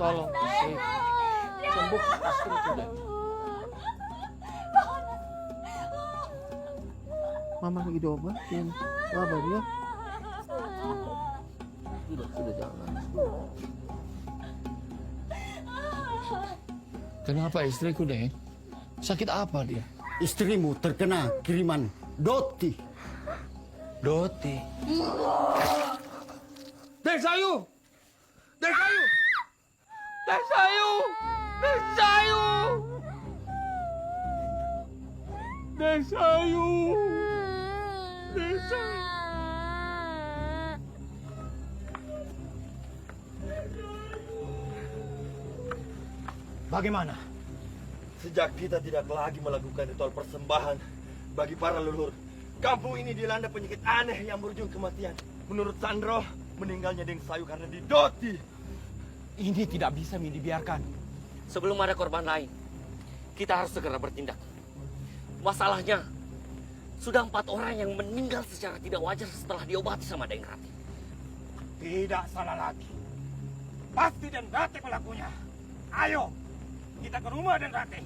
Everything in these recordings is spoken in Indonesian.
tolong istri. Sembuhkan istriku, Dek. Mama lagi diobatin. Sabar ya. Sudah jangan. Kenapa istriku, Dek? Sakit apa dia? Istrimu terkena kiriman Doti. Doti. Desayu! Desayu! Desayu! Desayu! Desayu! Desayu! Bagaimana? Sejak kita tidak lagi melakukan ritual persembahan bagi para leluhur, kampung ini dilanda penyakit aneh yang berujung kematian. Menurut Sandro, meninggalnya Deng Sayu karena didoti. Ini tidak bisa dibiarkan. Sebelum ada korban lain, kita harus segera bertindak. Masalahnya, sudah 4 orang yang meninggal secara tidak wajar setelah diobati sama Deng Rati. Tidak salah lagi. Pasti Den Rati pelakunya. Ayo, kita ke rumah Den Rati.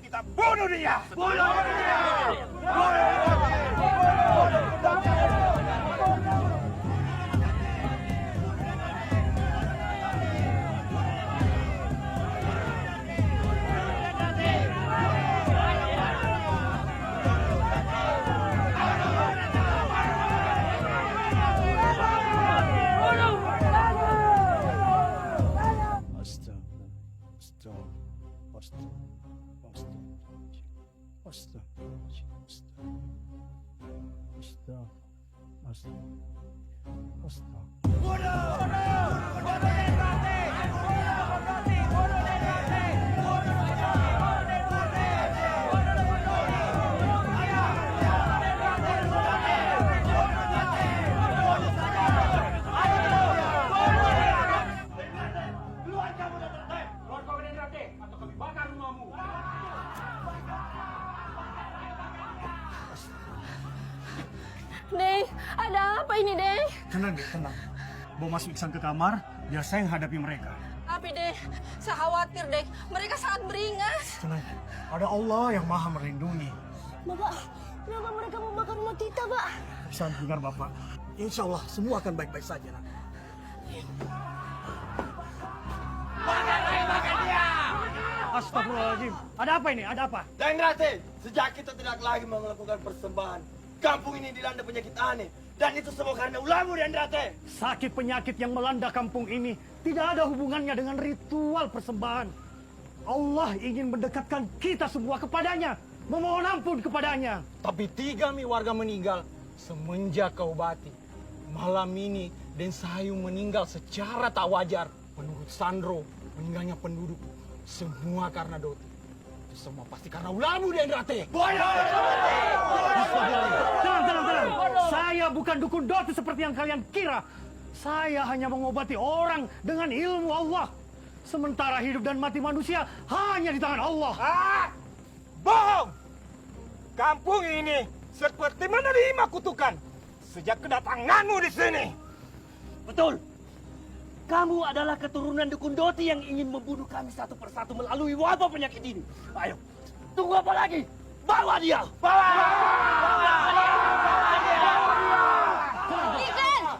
Kita bunuh dia. Bunuh dia. Deng, ada apa ini, Deng? Tenang, Dek, tenang. Bawa masuk Iksan ke kamar, biar saya yang hadapi mereka. Tapi, Deng, saya khawatir, Deng. Mereka sangat beringas. Tenang, ada Allah yang maha melindungi. Bapak, kenapa mereka membakar rumah kita, Pak? Iksan, dengar Bapak. Insya Allah, semua akan baik-baik saja, nak. Astagfirullahaladzim. Ada apa ini? Ada apa? Deng Rati, sejak kita tidak lagi melakukan persembahan, kampung ini dilanda penyakit aneh. Dan itu semua karena ulahmu, Den Rati. Sakit penyakit yang melanda kampung ini tidak ada hubungannya dengan ritual persembahan. Allah ingin mendekatkan kita semua kepadanya, memohon ampun kepadanya. Tapi 3 warga meninggal semenjak kau obati. Malam ini Den Sayu meninggal secara tak wajar. Menurut Sandro, meninggalnya penduduk semua karena Doti. Itu semua pasti karena ulahmu, Den Rati. Tenang. Saya bukan dukun Doti seperti yang kalian kira. Saya hanya mengobati orang dengan ilmu Allah. Sementara hidup dan mati manusia hanya di tangan Allah. Bohong! Kampung ini seperti menerima kutukan sejak kedatanganmu di sini. Betul. Kamu adalah keturunan dukun Doti yang ingin membunuh kami satu persatu melalui wabah penyakit ini. Ayo, tunggu apa lagi? Bawa dia! Ikan!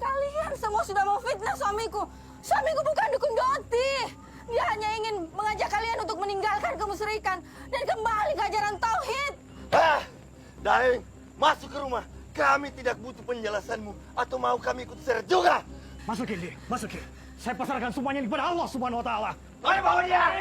Kalian semua sudah memfitnah suamiku. Suamiku bukan dukun Doti. Dia hanya ingin mengajak kalian untuk meninggalkan kemusyrikan dan kembali ke ajaran tauhid. Daeng, masuk ke rumah. Kami tidak butuh penjelasanmu. Atau mau kami ikut seret juga? Masukin dia, masukin. Saya pasarkan semuanya kepada Allah Subhanahu wa taala. Ayo bawa dia!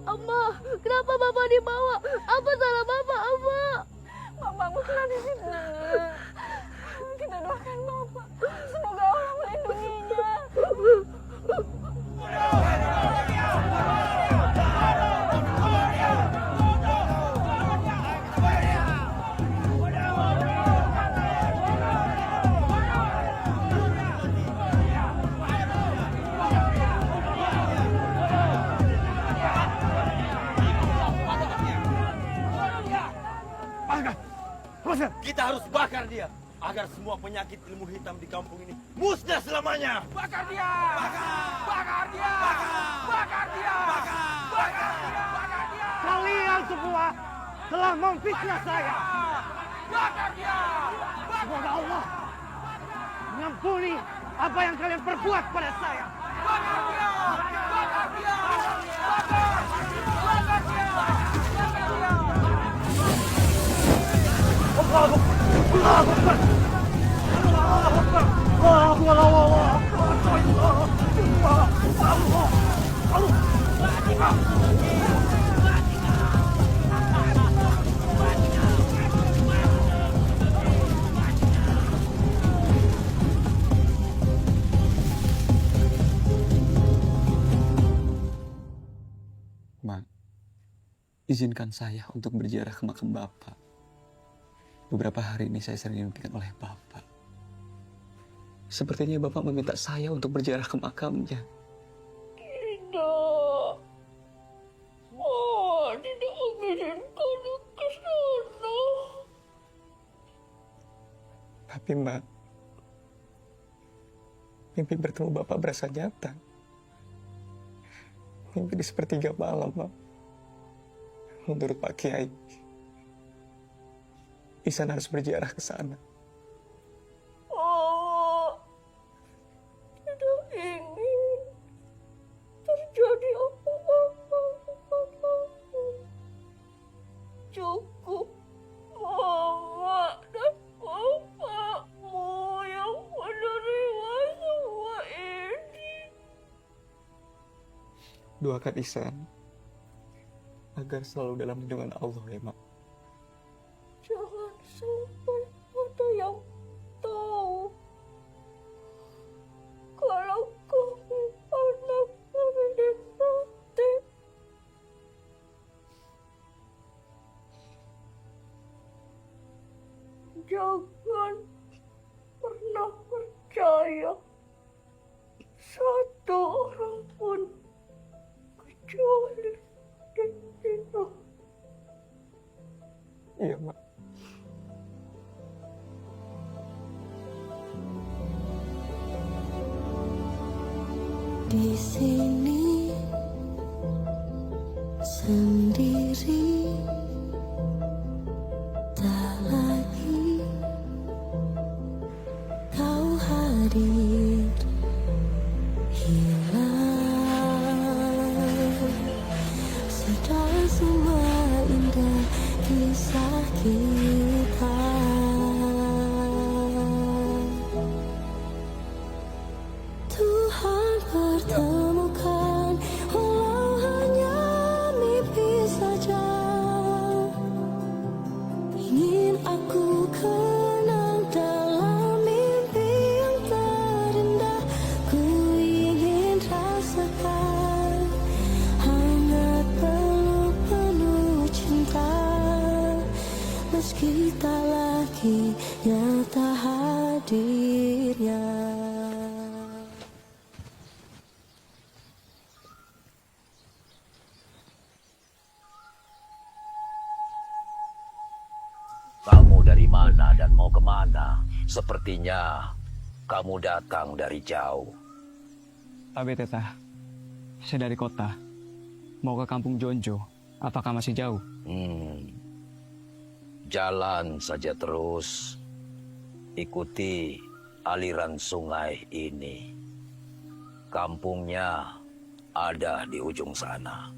Amma, kenapa Bapak dibawa? Apa salah Bapak, Amma? Bapakmu telah difitnah. Kita doakan Bapak. Semoga Allah melindunginya. dia agar semua penyakit ilmu hitam di kampung ini musnah selamanya. Bakar dia! Bakar dia! Bakar dia! Bakar dia! Bakar dia! Kalian semua telah memfitnah saya. Bakar dia! Semoga Allah mengampuni apa yang kalian perbuat pada saya. Bakar dia! Bakar dia! Bakar! Bakar dia! Bakar dia! Ma, izinkan saya untuk berziarah ke makam Bapak. Beberapa hari ini saya sering dimimpikan oleh Bapak. Sepertinya Bapak meminta saya untuk berziarah ke makamnya. Tidak. Oh, tidak mengizinkan ke sana. Tapi Ma, mimpi bertemu Bapak berasa nyata. Mimpi di sepertiga malam, Ma. Menurut Pak Kiai, Ihsan harus berziarah ke sana. Oh, tidak ingin terjadi apa-apa kepadamu. Cukup mama dan bapakmu yang menerima semua ini. Doakan Ihsan agar selalu dalam lindungan Allah ya, Mak. Jangan sampai ada yang tahu kalau kamu anak dari Sakti. Jangan pernah percaya satu orang pun kecuali Dino. Iya, Mak. Di sini sendiri, tak lagi kau hadir, hilang. Sudah semua indah kisah kita. Tuhan pertemukan, walau hanya mimpi saja. Ingin aku kenang dalam mimpi yang terindah. Ku ingin rasakan hangat peluk penuh cinta. Meski tak lagi nyata hadirnya. Kamu dari mana dan mau kemana? Sepertinya kamu datang dari jauh. Abe Teta, saya dari kota. Mau ke kampung Jonjo. Apakah masih jauh? Jalan saja terus. Ikuti aliran sungai ini. Kampungnya ada di ujung sana.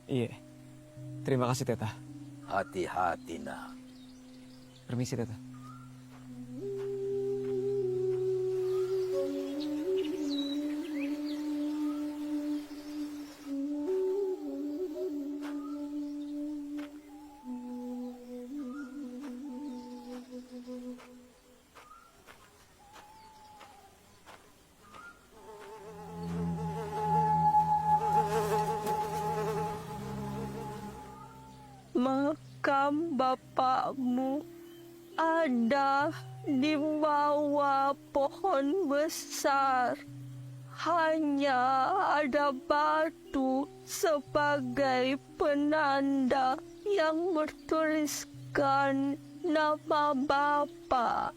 Iya. Terima kasih, Teta. Hati-hati, nak. Permisi, Teta. Makam bapakmu ada di bawah pohon besar. Hanya ada batu sebagai penanda yang bertuliskan nama Bapak.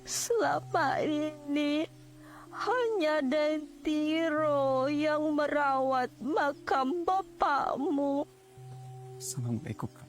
Selama ini hanya Dentiro yang merawat makam bapakmu. Assalamualaikum, Kak.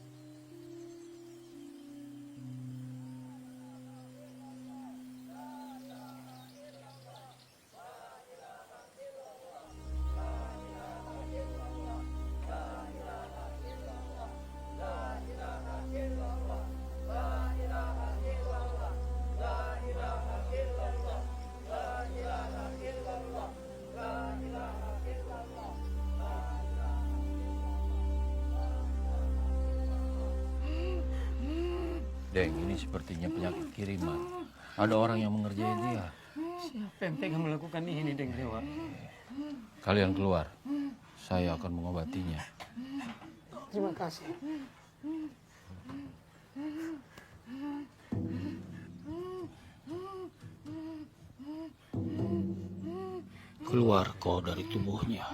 Deng, ini sepertinya penyakit kiriman. Ada orang yang mengerjai dia. Siapa yang tega melakukan ini, Deng Dewa? Kalian keluar. Saya akan mengobatinya. Terima kasih. Keluar kau dari tubuhnya.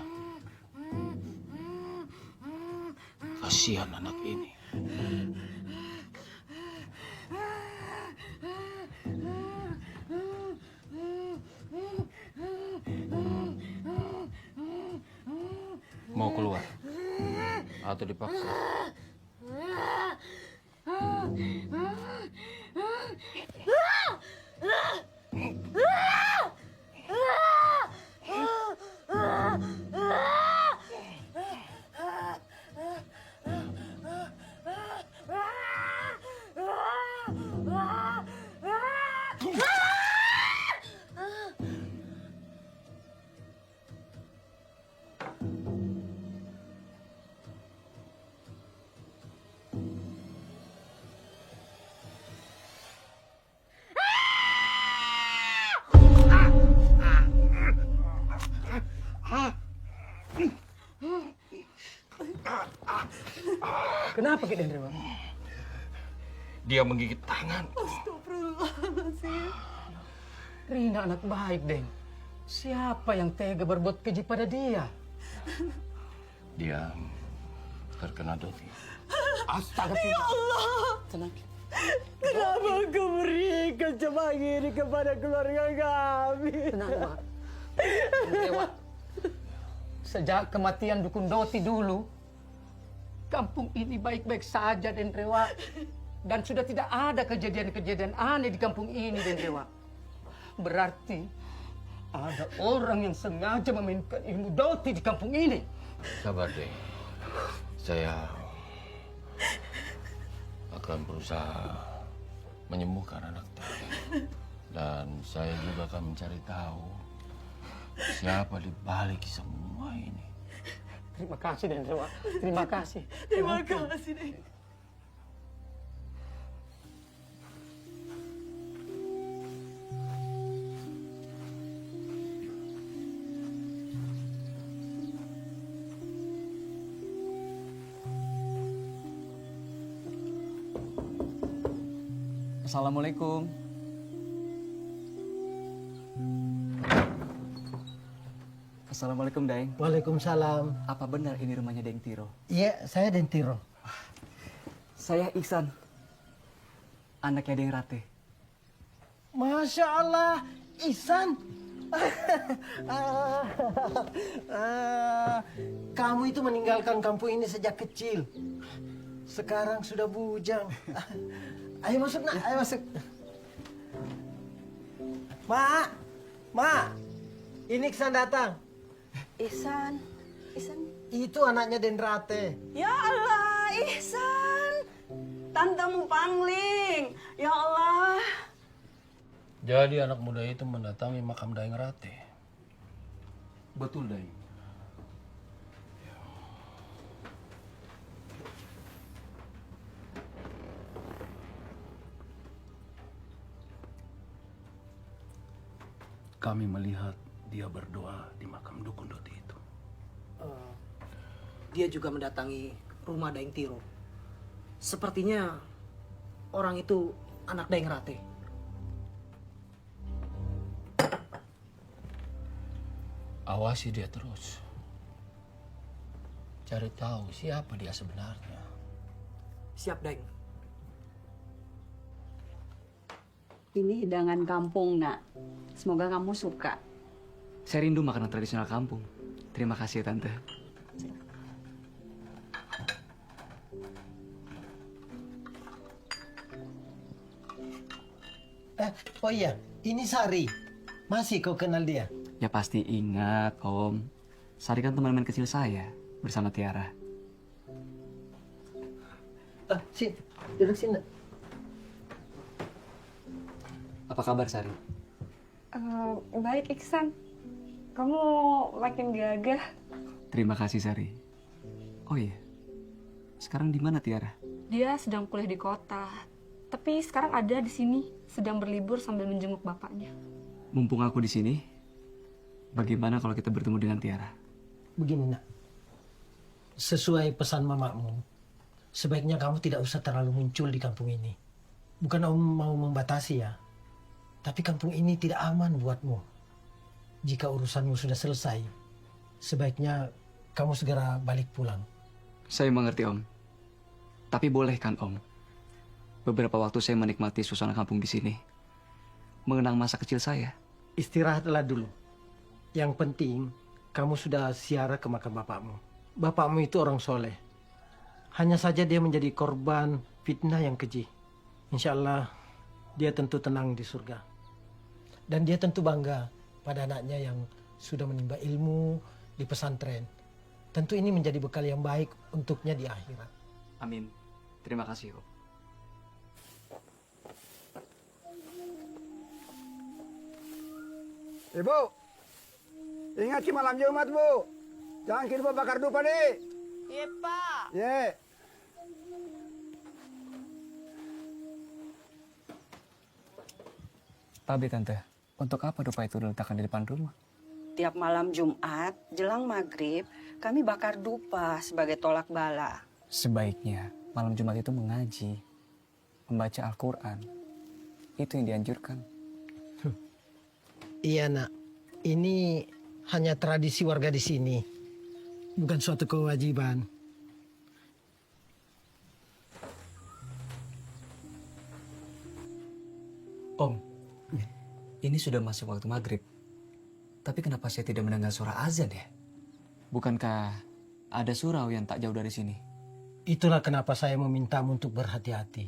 Kasihan anak ini. Mau keluar atau dipaksa? Kenapa Ki Den Dewa? Dia menggigit tangan. Rina anak baik, Deng. Siapa yang tega berbuat keji pada dia? Dia terkena doti. Astaga. Ya Allah, Tenang. kenapa kau berikan cobaan ini kepada keluarga kami? Tenang, Mak. Dewa. Sejak kematian Dukun Doti dulu, kampung ini baik-baik saja, Den Dewa. Dan sudah tidak ada kejadian-kejadian aneh di kampung ini, Den Dewa. Berarti ada orang yang sengaja memainkan ilmu Doti di kampung ini. Sabar deh. Saya akan berusaha menyembuhkan anak tadi. Dan saya juga akan mencari tahu siapa di balik semua ini. Terima kasih, Den Dewa. Terima kasih. Terima kasih, Dek. Assalamualaikum. Assalamualaikum, Deng. Waalaikumsalam. Apa benar ini rumahnya Deng Tiro? Iya, saya Dentiro. Saya Iksan, anaknya Deng Rate. Masya Allah, Ihsan. Kamu itu meninggalkan kampung ini sejak kecil. Sekarang sudah bujang. Ayo masuk, nak. Ayo masuk. Mak, Mak. Ini Ihsan datang. Ihsan. Itu anaknya Denrate. Ya Allah, Ihsan. Tantamu pangling. Ya Allah. Jadi anak muda itu mendatangi makam Daeng Rate. Betul, Deng. Kami melihat dia berdoa di makam Dukun Doti itu. Dia juga mendatangi rumah Daeng Tiro. Sepertinya orang itu anak Daeng Rate. Awasi dia terus. Cari tahu siapa dia sebenarnya. Siap, Daeng. Ini hidangan kampung, Nak. Semoga kamu suka. Saya rindu makanan tradisional kampung. Terima kasih ya, Tante. Oh iya, ini Sari. Masih kau kenal dia? Ya pasti ingat, Om. Sari kan teman-teman kecil saya bersama Tiara. Sini, duduk sini. Apa kabar, Sari? Baik, Iksan. Kamu makin gagah. Terima kasih, Sari. Oh iya, sekarang di mana Tiara? Dia sedang kuliah di kota. Tapi sekarang ada di sini, sedang berlibur sambil menjenguk bapaknya. Mumpung aku di sini, bagaimana kalau kita bertemu dengan Tiara? Begini, Nak. Sesuai pesan mamamu, sebaiknya kamu tidak usah terlalu muncul di kampung ini. Bukan Om mau membatasi ya, tapi kampung ini tidak aman buatmu. Jika urusanmu sudah selesai, sebaiknya kamu segera balik pulang. Saya mengerti, Om. Tapi boleh kan, Om? Beberapa waktu saya menikmati suasana kampung di sini. Mengenang masa kecil saya. Istirahatlah dulu. Yang penting, kamu sudah ziarah ke makam bapakmu. Bapakmu itu orang soleh. Hanya saja dia menjadi korban fitnah yang keji. Insya Allah, dia tentu tenang di surga. Dan dia tentu bangga pada anaknya yang sudah menimba ilmu di pesantren. Tentu ini menjadi bekal yang baik untuknya di akhirat. Amin. Terima kasih, Om. Ibu, ingat ki malam Jumat, Bu. Jangan ki lupa bakar dupa nih. Iya, Pak. Ye. Tapi Tante, untuk apa dupa itu diletakkan di depan rumah? Tiap malam Jumat, jelang maghrib, kami bakar dupa sebagai tolak bala. Sebaiknya malam Jumat itu mengaji, membaca Al-Quran. Itu yang dianjurkan. Iya, Nak. Ini hanya tradisi warga di sini. Bukan suatu kewajiban. Om, ini sudah masuk waktu maghrib. Tapi kenapa saya tidak mendengar suara azan ya? Bukankah ada surau yang tak jauh dari sini? Itulah kenapa saya memintamu untuk berhati-hati.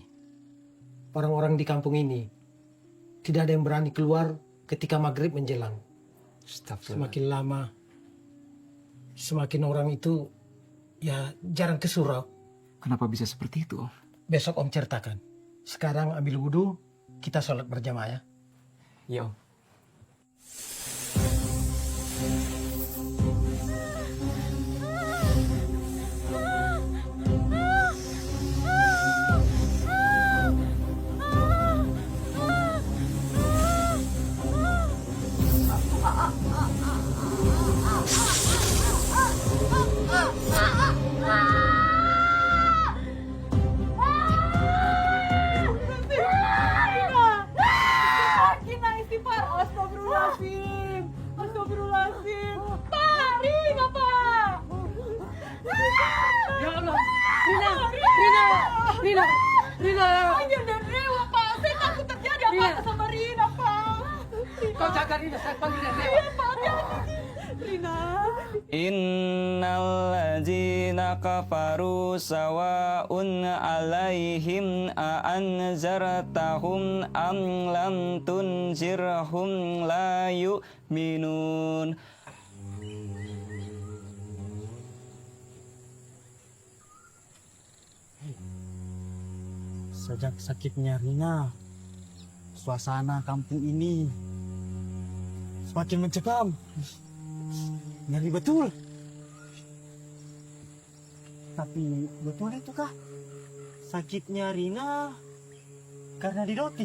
Orang-orang di kampung ini tidak ada yang berani keluar ketika maghrib menjelang. Semakin lama, semakin orang itu ya jarang ke surau. Kenapa bisa seperti itu, Om? Besok Om ceritakan. Sekarang ambil wudhu, kita sholat berjamaah ya. Iya, Om. Rina! Hanya dan Dewa, Pak. Saya takut terjadi apa-apa sama Rina, Pak. Kau jaga Rina, saya panggil Dewa. Iya, Pak. Hati-hati. Rina. Innal ladzina kafaru sawa'un 'alaihim a anzartahum am lam tunzirhum la yu'minun. Sejak sakitnya Rina, suasana kampung ini semakin mencekam. Ngeri betul. Tapi betul itu kah? Sakitnya Rina karena didoti?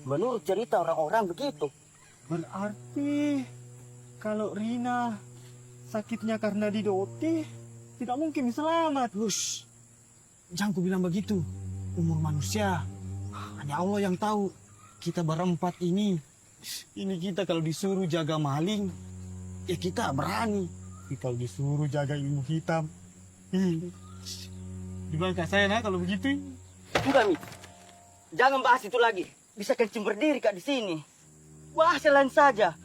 Menurut cerita orang-orang begitu. Berarti kalau Rina sakitnya karena didoti, tidak mungkin selamat. Hush. Jangan ku bilang begitu. Umur manusia hanya Allah yang tahu. Kita berempat ini kita kalau disuruh jaga maling, ya kita berani. Tapi kalau disuruh jaga ilmu hitam, di bangka saya nah kalau begitu. Sudah, Mi. Jangan bahas itu lagi. bisa kencing berdiri Kak di sini. Wah, lain saja.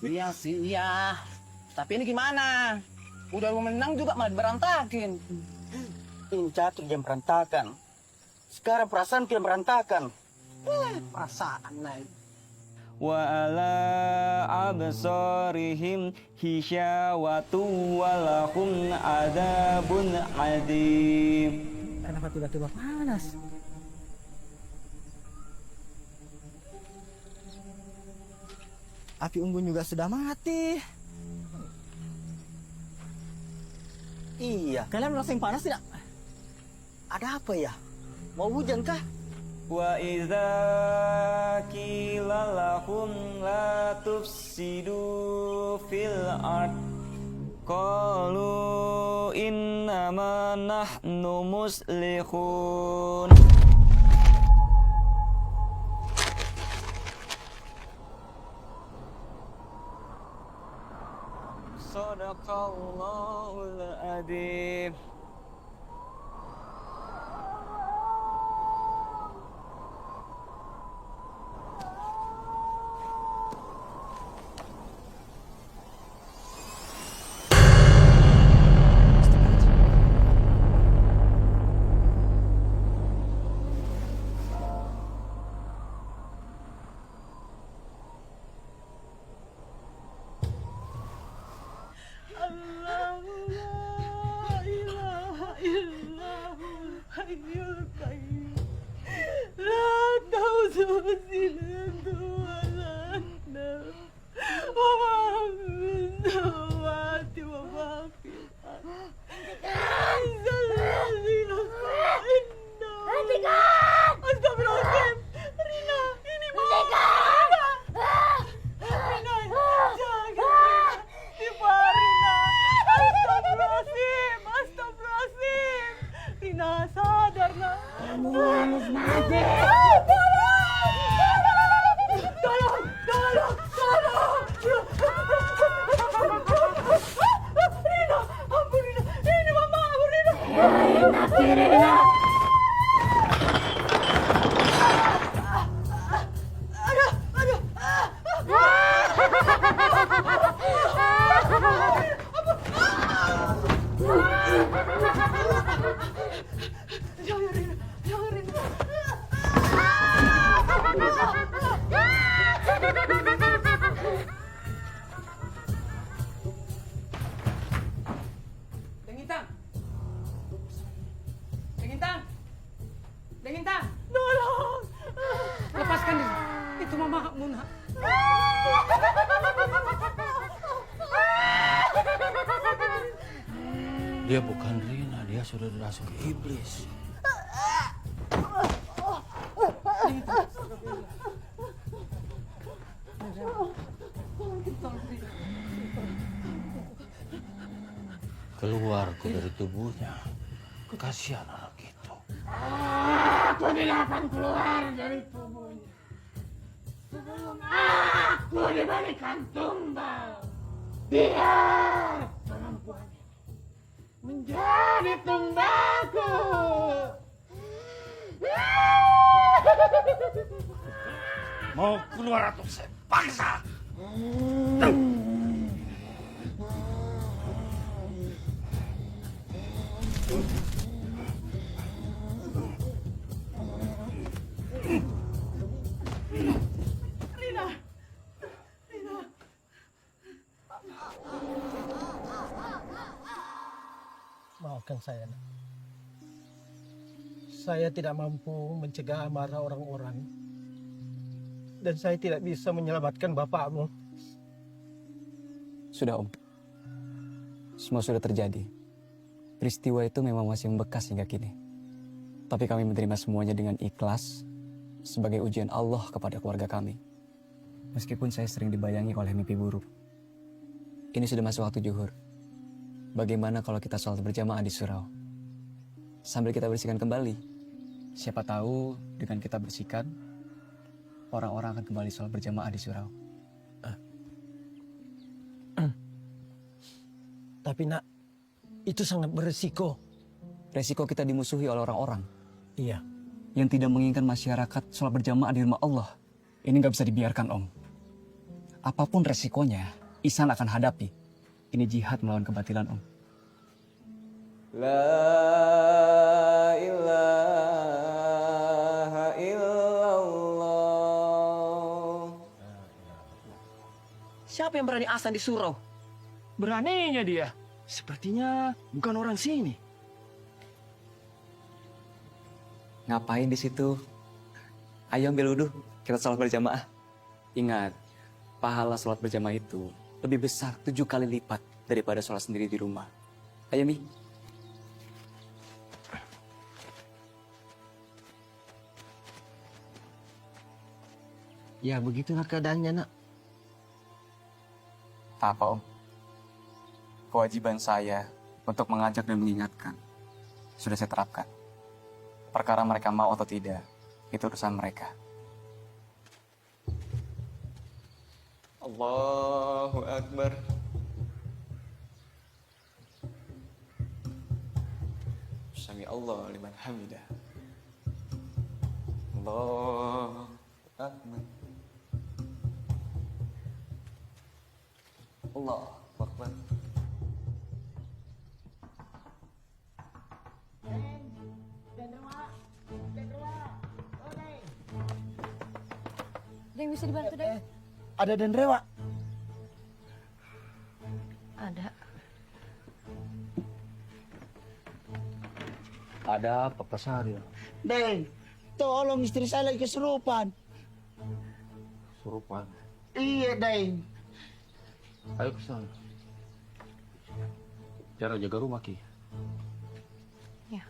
Iya sih, iya. Tapi ini gimana? Udah mau menang juga malah berantakin. Ini catur yang berantakan. Sekarang perasaan tidak berantakan. Perasaan lain. Wa ala absarihim hisyawatu walahum adabun adim. Kenapa tiba-tiba panas? Api unggun juga sudah mati. Iya. Kalian merasa yang panas tidak? Ada apa ya? Mau hujan kah? Wa idza qila lahum la tufsidu fil ard qalu innama nahnu muslihun. Sadaqallahul adzim. Dia bukan Rina, dia sudah dirasuki iblis. Keluar dari tubuhnya. Kasihan anak itu. Aku tidak akan keluar dari tubuhnya sebelum aku diberikan tumbal. Biar perempuan menjadi tumbalku. Mau keluar atau saya paksa? Rina, Rina. Maafkan saya, Nak. Saya tidak mampu mencegah amarah orang-orang. Dan saya tidak bisa menyelamatkan bapakmu. Sudah, Om. Semua sudah terjadi. Peristiwa itu memang masih membekas hingga kini. Tapi kami menerima semuanya dengan ikhlas sebagai ujian Allah kepada keluarga kami. Meskipun saya sering dibayangi oleh mimpi buruk. Ini sudah masuk waktu zuhur. Bagaimana kalau kita sholat berjamaah di surau? Sambil kita bersihkan kembali. Siapa tahu dengan kita bersihkan, orang-orang akan kembali sholat berjamaah di surau. Tapi Nak, itu sangat beresiko. Resiko kita dimusuhi oleh orang-orang. Iya, yang tidak menginginkan masyarakat sholat berjamaah di rumah Allah. Ini nggak bisa dibiarkan, Om. Apapun resikonya, Ihsan akan hadapi. Ini jihad melawan kebatilan, Om. La ilaha illallah. Siapa yang berani azan di surau? Beraninya dia. Sepertinya bukan orang sini. Ngapain di situ? Ayo ambil wudhu, kita sholat berjamaah. Ingat, pahala sholat berjamaah itu lebih besar 7 kali lipat daripada sholat sendiri di rumah. Ayo, Mi. Ya begitulah keadaannya, nak. Tak apa, Om. Kewajiban saya untuk mengajak dan mengingatkan sudah saya terapkan. Perkara mereka mau atau tidak, itu urusan mereka. Allahu Akbar. Sami Allah liman hamidah. Allahu Akbar. Allahu Akbar. Ada yang bisa dibantu, Dek? Ada Denrewa. Ada. Ada apa, Pak Sari? Deng, tolong istri saya lagi kesurupan. Surupan. Iya, Deng. Ayo ke sana. Cara jaga rumah, Ki. Ya.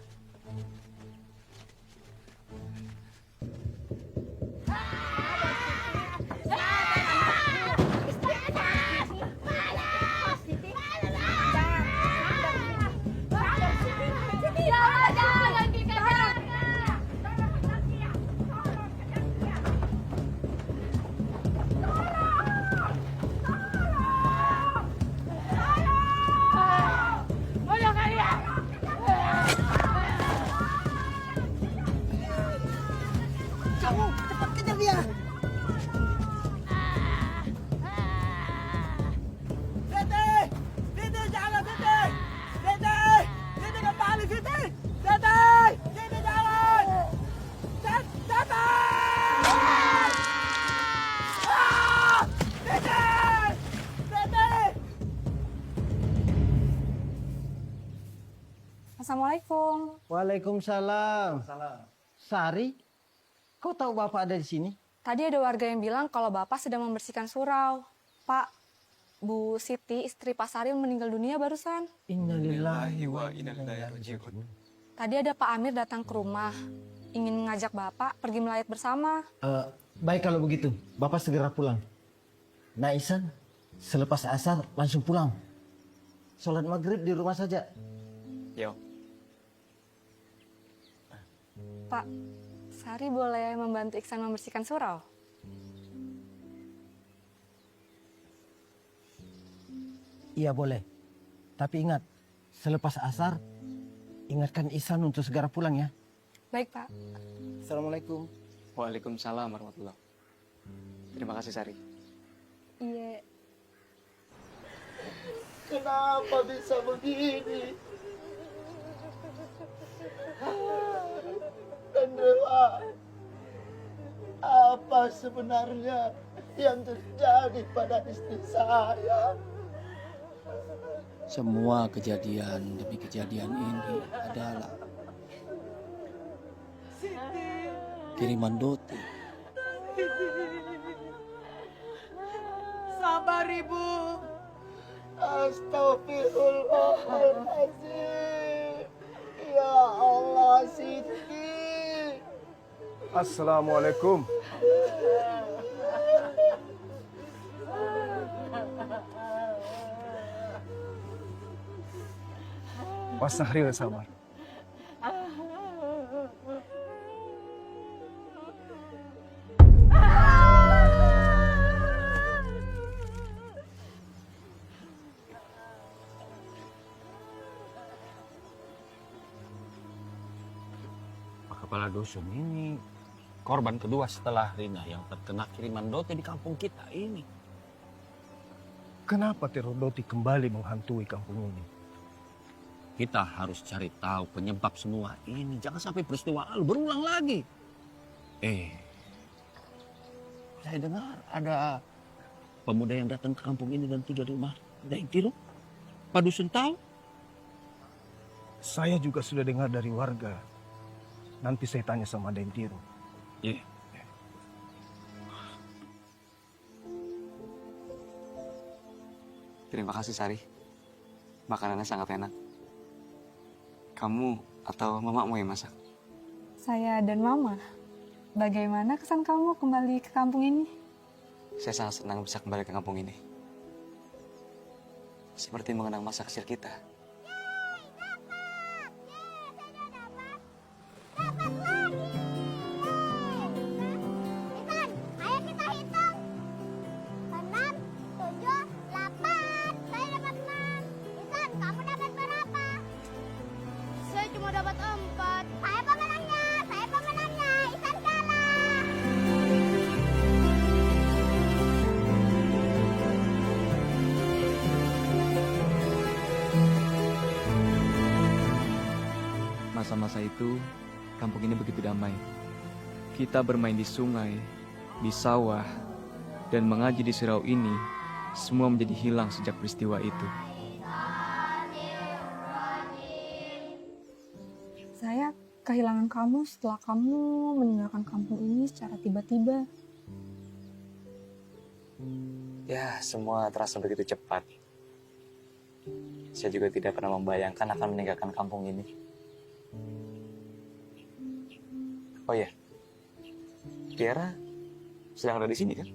Kamu cepat kejar dia. Tete, Tete jangan Tete, Tete, Tete kembali Tete, Tete, Tete jangan, Tete, Tete, Tete. Assalamualaikum. Waalaikumsalam. Sari, kau tahu Bapak ada di sini? Tadi ada warga yang bilang kalau Bapak sedang membersihkan surau. Pak, Bu Siti, istri Pak Saril meninggal dunia barusan. Innalillahi wa inna ilaihi raji'un. Tadi ada Pak Amir datang ke rumah, ingin mengajak Bapak pergi melayat bersama. Baik kalau begitu, Bapak segera pulang. Nah Ihsan, selepas asar langsung pulang. Sholat maghrib di rumah saja. Yo. Pak, Sari boleh membantu Iksan membersihkan surau? Iya boleh. Tapi ingat, selepas asar, ingatkan Ihsan untuk segera pulang ya. Baik, Pak. Assalamualaikum. Waalaikumsalam warahmatullahi. Terima kasih, Sari. Iya. Kenapa bisa begini? Denrewa, apa sebenarnya yang terjadi pada istri saya? Semua kejadian demi kejadian ini adalah kiriman Doti. Sabar Ibu. Astagfirullahaladzim. Ya Allah, Siti. Assalamualaikum. Mas Sahril sabar. Apalagi Dusun ini korban kedua setelah Rina yang terkena kiriman Doti di kampung kita ini. Kenapa teror Doti kembali menghantui kampung ini? Kita harus cari tahu penyebab semua ini. Jangan sampai peristiwa lalu berulang lagi. Saya dengar ada pemuda yang datang ke kampung ini dan tinggal di rumah Daeng Tiro. Pak Dusun tahu? Saya juga sudah dengar dari warga. Nanti saya tanya sama Daeng Tiro. Iya. Terima kasih Sari. Makanannya sangat enak. Kamu atau mamamu yang masak? Saya dan Mama. Bagaimana kesan kamu kembali ke kampung ini? Saya sangat senang bisa kembali ke kampung ini. Seperti mengenang masa kecil kita. Masa-masa itu, kampung ini begitu damai. Kita bermain di sungai, di sawah, dan mengaji di surau ini, semua menjadi hilang sejak peristiwa itu. Saya kehilangan kamu setelah kamu meninggalkan kampung ini secara tiba-tiba. Ya, semua terasa begitu cepat. Saya juga tidak pernah membayangkan akan meninggalkan kampung ini. Oh ya, Tiara sedang ada di sini kan?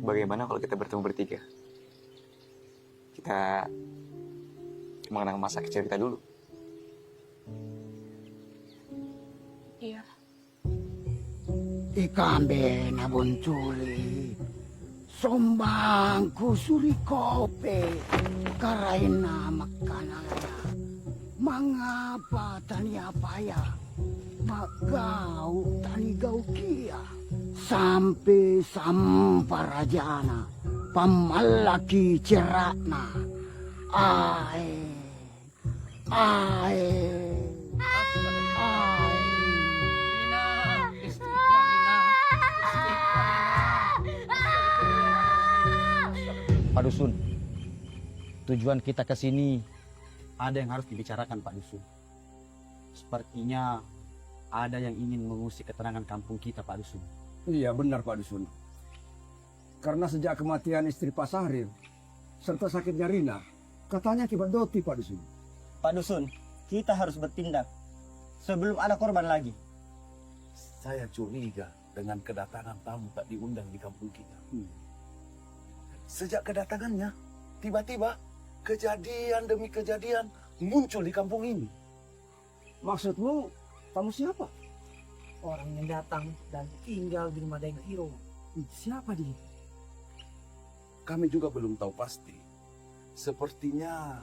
Bagaimana kalau kita bertemu bertiga? Kita mengenang masa kecil kita dulu. Iya. Ikambe na bonculi, sombang kusuri kope, karaina makanana, mengapa tani apa ya? Magau tani gau kia sampai samparajana pamalaki cerakna ae Pak Dusun, tujuan kita ke sini ada yang harus dibicarakan Pak Dusun. Sepertinya ada yang ingin mengusik ketenangan kampung kita, Pak Dusun. Iya benar Pak Dusun. Karena sejak kematian istri Pak Sahrir serta sakitnya Rina, katanya akibat Doti Pak Dusun. Pak Dusun, kita harus bertindak sebelum ada korban lagi. Saya curiga dengan kedatangan tamu tak diundang di kampung kita. Sejak kedatangannya, tiba-tiba kejadian demi kejadian muncul di kampung ini. Maksudmu tamu siapa? Orang yang datang dan tinggal di rumah Daeng Tiro. Siapa dia? Kami juga belum tahu pasti. Sepertinya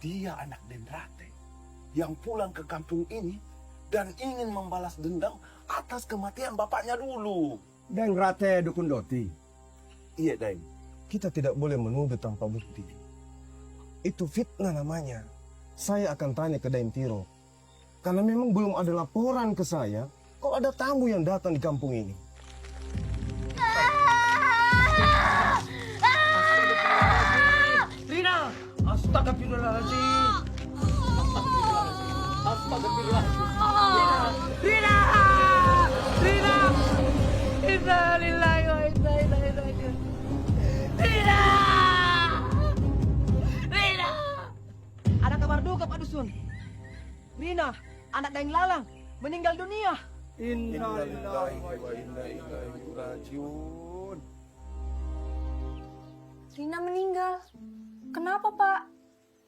dia anak Denrate yang pulang ke kampung ini dan ingin membalas dendam atas kematian bapaknya dulu. Denrate dukun Doti. Iya, Daeng. Kita tidak boleh menuduh tanpa bukti. Itu fitnah namanya. Saya akan tanya ke Daeng Tiro. Karena memang belum ada laporan ke saya kalau ada tamu yang datang di kampung ini. Rina! Astagfirullahaladzim! Astagfirullahaladzim! Rina! Rina! Inna lillahi wa inna ilaihi raji'un. Rina! Rina! Ada kabar duka Pak Dusun. Rina, anak Daeng Lalang, meninggal dunia. Innalillahi wa inna ilaihi raji'un. Rina meninggal. Kenapa, Pak?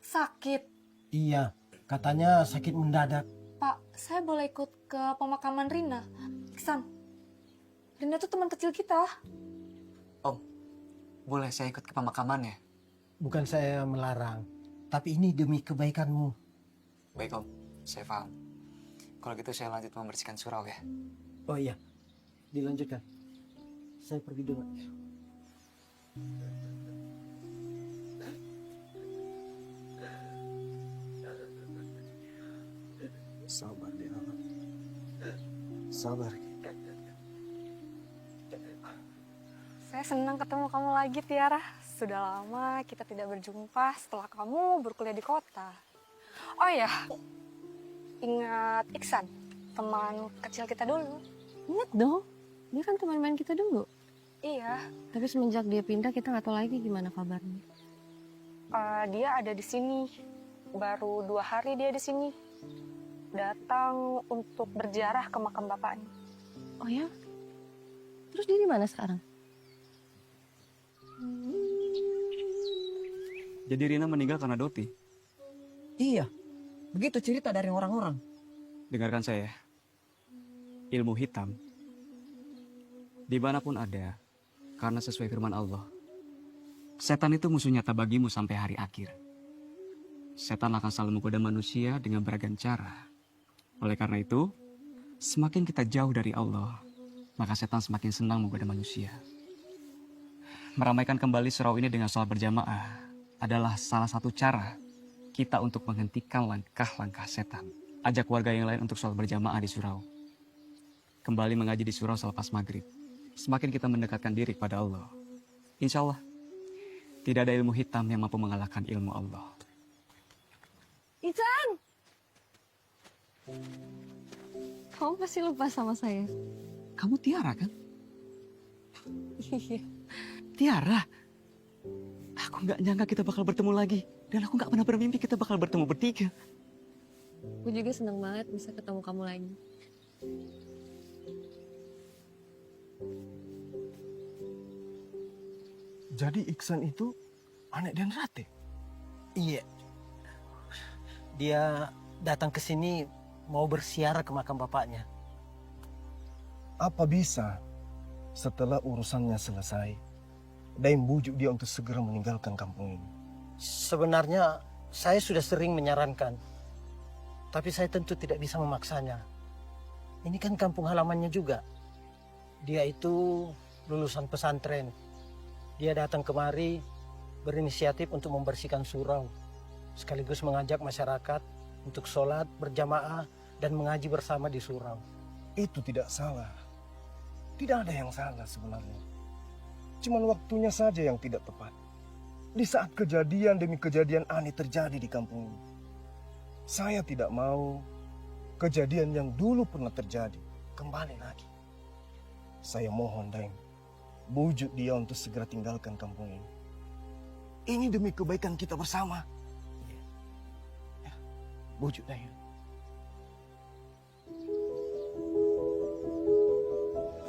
Sakit? Iya, katanya sakit mendadak. Pak, saya boleh ikut ke pemakaman Rina? Iksan, Rina tuh teman kecil kita. Om, boleh saya ikut ke pemakamannya? Bukan saya melarang, tapi ini demi kebaikanmu. Baik Om, saya paham. Kalau gitu saya lanjut membersihkan surau ya. Oh iya, dilanjutkan. Saya pergi dulu. Sabar dia. Sabar. Saya senang ketemu kamu lagi, Tiara. Sudah lama kita tidak berjumpa setelah kamu berkuliah di kota. Oh ya, ingat Iksan, teman kecil kita dulu. Ingat dong, dia kan teman main kita dulu. Iya. Tapi semenjak dia pindah kita nggak tahu lagi gimana kabarnya. Dia ada di sini. Baru 2 hari dia di sini. Datang untuk berziarah ke makam bapaknya. Oh ya? Terus dia di mana sekarang? Jadi Rina meninggal karena Doti. Iya, begitu cerita dari orang-orang. Dengarkan saya. Ilmu hitam dimanapun ada, karena sesuai firman Allah, setan itu musuh nyata bagimu sampai hari akhir. Setan akan selalu menggoda manusia dengan beragam cara. Oleh karena itu, semakin kita jauh dari Allah, maka setan semakin senang menggoda manusia. Meramaikan kembali surau ini dengan sholat berjamaah adalah salah satu cara kita untuk menghentikan langkah-langkah setan. Ajak warga yang lain untuk sholat berjamaah di surau. Kembali mengaji di surau selepas maghrib. Semakin kita mendekatkan diri kepada Allah, insya Allah tidak ada ilmu hitam yang mampu mengalahkan ilmu Allah. Iksan! Kamu pasti lupa sama saya. Kamu Tiara kan? Iya. Tiara? Aku nggak nyangka kita bakal bertemu lagi. Dan aku nggak pernah bermimpi kita bakal bertemu bertiga. Aku juga senang banget bisa ketemu kamu lagi. Jadi Iksan itu anak Den Rate? Iya. Dia datang ke sini mau bersiarah ke makam bapaknya. Apa bisa setelah urusannya selesai, Daim bujuk dia untuk segera meninggalkan kampung ini? Sebenarnya saya sudah sering menyarankan, tapi saya tentu tidak bisa memaksanya. Ini kan kampung halamannya juga. Dia itu lulusan pesantren. Dia datang kemari berinisiatif untuk membersihkan surau, sekaligus mengajak masyarakat untuk sholat berjamaah dan mengaji bersama di surau. Itu tidak salah. Tidak ada yang salah sebenarnya. Cuman waktunya saja yang tidak tepat. Di saat kejadian demi kejadian aneh terjadi di kampung ini. Saya tidak mau kejadian yang dulu pernah terjadi kembali lagi. Saya mohon Daim, bujuk dia untuk segera tinggalkan kampung ini. Ini demi kebaikan kita bersama. Ya, bujuk Daim.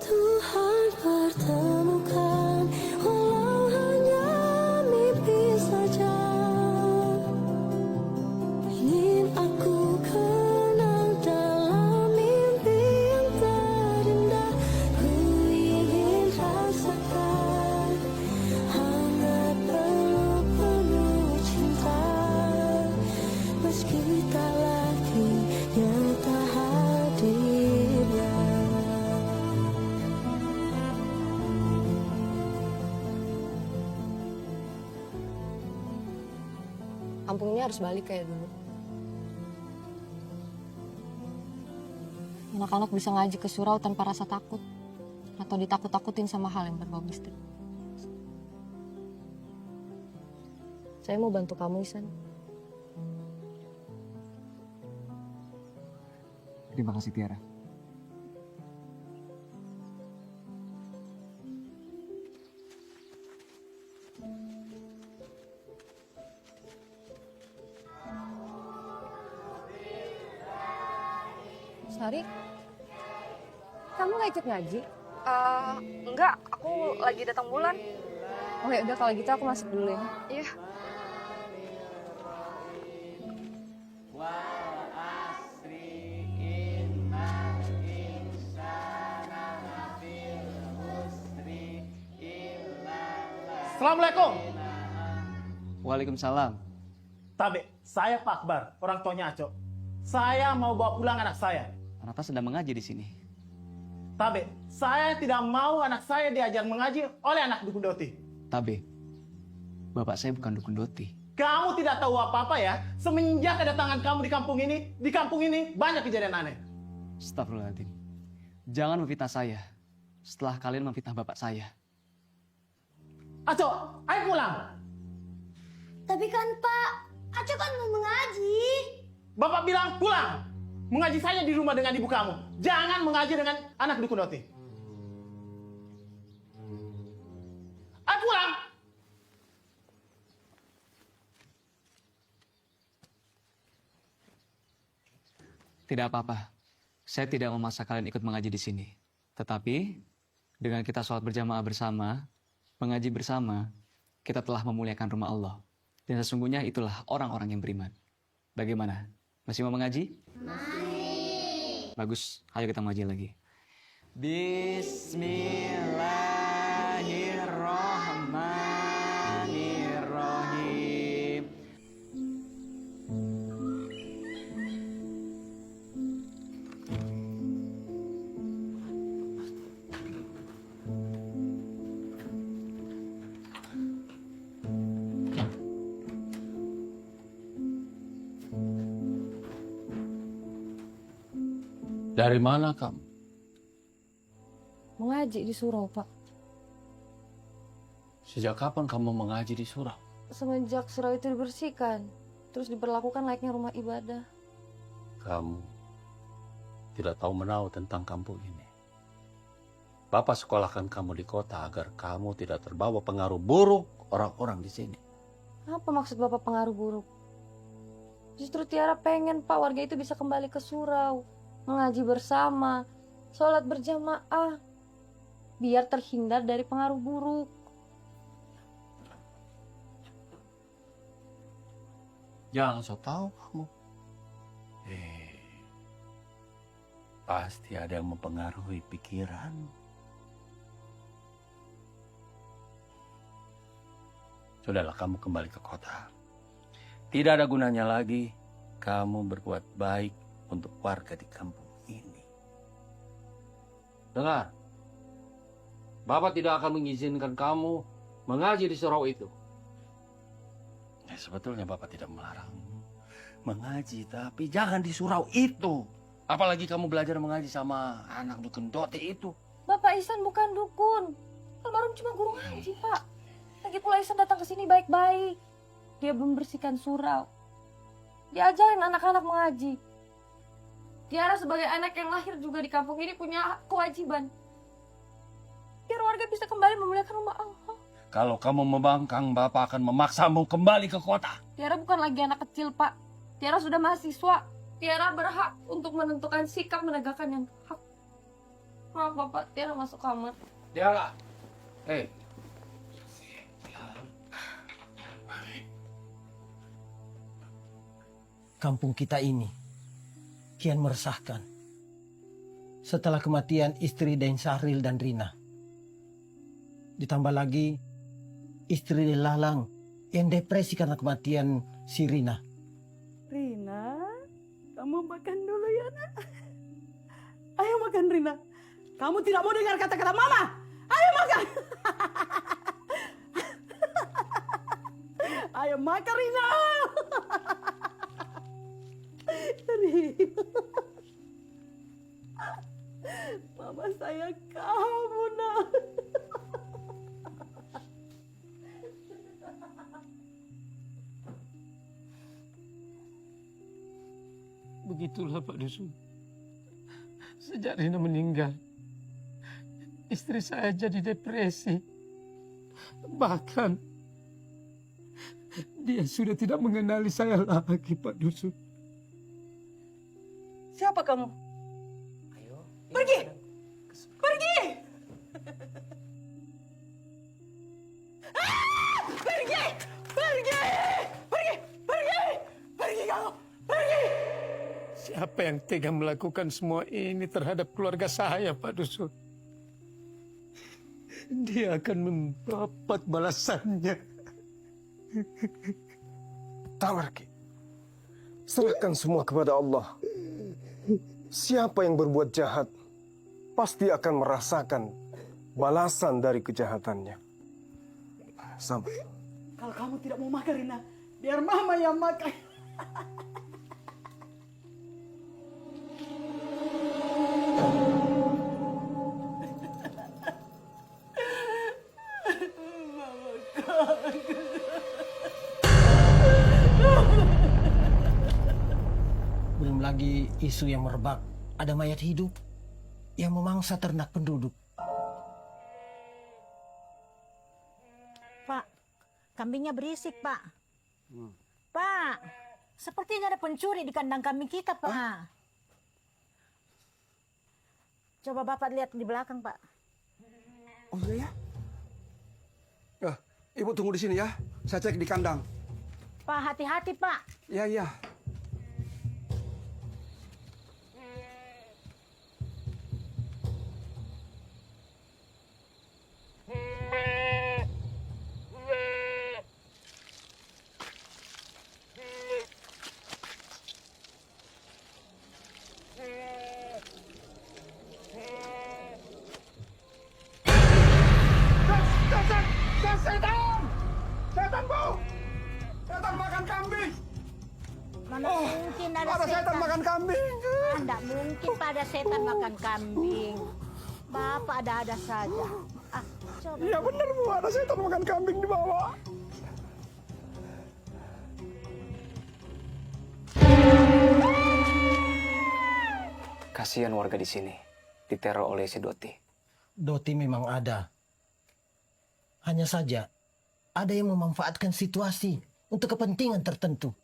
Tuhan pertemukan, walau hanya mimpi saja. Ingin aku kenang dalam mimpi yang terindah. Ku ingin rasakan hangat peluk penuh cinta. Meski tak lagi nyata hadirnya. Kampung ini harus balik kayak dulu. Anak-anak bisa ngaji ke surau tanpa rasa takut atau ditakut-takutin sama hal yang berbau mistik. Saya mau bantu kamu, Isan. Terima kasih Tiara. Sari, kamu nggak ikut ngaji? Enggak, aku lagi datang bulan. Oh ya udah kalau gitu aku masuk dulu ya. Iya. Assalamualaikum. Waalaikumsalam. Tabe, saya Pak Akbar, orang tuanya Aco. Saya mau bawa pulang anak saya. rata-rata sedang mengaji di sini. Tabe, saya tidak mau anak saya diajar mengaji oleh anak dukun Doti. Tabe, bapak saya bukan dukun Doti. Kamu tidak tahu apa-apa ya. Semenjak kedatangan kamu di kampung ini banyak kejadian aneh. Astagfirullahaladzim. Jangan memfitnah saya setelah kalian memfitnah bapak saya. Aco, ayo pulang. Tapi kan Pak, Aco kan mau mengaji. Bapak bilang pulang. Mengaji saja di rumah dengan ibu kamu. Jangan mengaji dengan anak dukun Doti. Ayo pulang. Tidak apa-apa. Saya tidak memaksa kalian ikut mengaji di sini. Tetapi, dengan kita sholat berjamaah bersama, mengaji bersama, kita telah memuliakan rumah Allah. Dan sesungguhnya itulah orang-orang yang beriman. Bagaimana? Masih mau mengaji? Masih. Bagus. Ayo kita mengaji lagi. Bismillahirrahmanirrahim. Dari mana kamu? Mengaji di surau, Pak. Sejak kapan kamu mengaji di surau? Semenjak surau itu dibersihkan, terus diperlakukan layaknya rumah ibadah. Kamu tidak tahu menahu tentang kampung ini. Bapak sekolahkan kamu di kota agar kamu tidak terbawa pengaruh buruk orang-orang di sini. Apa maksud Bapak pengaruh buruk? Justru Tiara pengen Pak warga itu bisa kembali ke surau, mengaji bersama, sholat berjamaah, biar terhindar dari pengaruh buruk. Jangan so tahu kamu. Pasti ada yang mempengaruhi pikiran. Sudahlah, kamu kembali ke kota. Tidak ada gunanya lagi kamu berbuat baik untuk warga di kampung ini. Dengar, Bapak tidak akan mengizinkan kamu mengaji di surau itu. Sebetulnya Bapak tidak melarang mengaji, tapi jangan di surau itu. Apalagi kamu belajar mengaji sama anak dukun Doti itu. Bapak Ihsan bukan dukun, almarhum cuma guru ngaji Pak. Lagi pula Ihsan datang ke sini baik-baik. Dia membersihkan surau, diajarin anak-anak mengaji. Tiara sebagai anak yang lahir juga di kampung ini punya kewajiban biar warga bisa kembali memuliakan rumah Allah. Kalau kamu membangkang, Bapak akan memaksamu kembali ke kota. Tiara bukan lagi anak kecil, Pak. Tiara sudah mahasiswa. Tiara berhak untuk menentukan sikap menegakkan yang hak. Maaf, Bapak. Tiara masuk kamar. Tiara, Kampung kita ini kian meresahkan. Setelah kematian istri Dain Sahril dan Rina. Ditambah lagi istri Lalang yang depresi karena kematian si Rina. Rina, kamu makan dulu ya nak. Ayo makan Rina. Kamu tidak mau dengar kata-kata mama. Ayo makan. Ayo makan Rina. Rina. Mama sayang kamu nak. Begitulah Pak Dusun. Sejak Rina meninggal, istri saya jadi depresi. Bahkan, dia sudah tidak mengenali saya lagi Pak Dusun. Siapa kamu? Ayo. Pergi. Pergi. Pergi. Pergi. Pergi. Pergi. Pergi kamu. Pergi. Siapa yang tega melakukan semua ini terhadap keluarga saya, Pak Dusun? Dia akan mendapat balasannya. Tawarki, serahkan semua kepada Allah. siapa yang berbuat jahat pasti akan merasakan balasan dari kejahatannya. Sampai. Kalau kamu tidak mau makan, Rina, biar Mama yang makan. Belum lagi isu yang merebak, ada mayat hidup yang memangsa ternak penduduk. Pak, kambingnya berisik, Pak. Pak, sepertinya ada pencuri di kandang kambing kita, Pak. Coba Bapak lihat di belakang, Pak. Oh iya ya? Ibu tunggu di sini ya. Saya cek di kandang. Pak, hati-hati, Pak. Iya, iya. Setan! Setan, Bu! Setan makan kambing! Mana mungkin ada ada setan makan kambing. Tidak mungkin pada setan makan kambing. Bapak ada-ada saja. Ah, coba. Iya benar, Bu, ada setan makan kambing di bawah. Kasihan warga di sini, diteror oleh si Doti. Doti memang ada. Hanya saja, ada yang memanfaatkan situasi untuk kepentingan tertentu.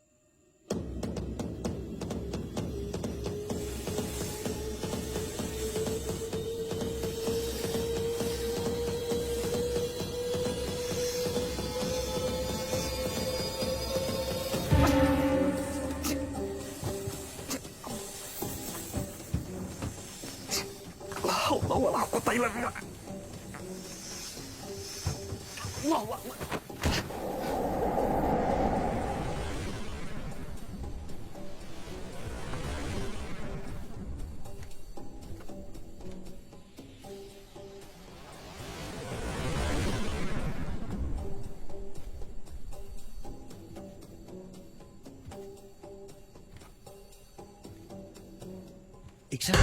Iksan,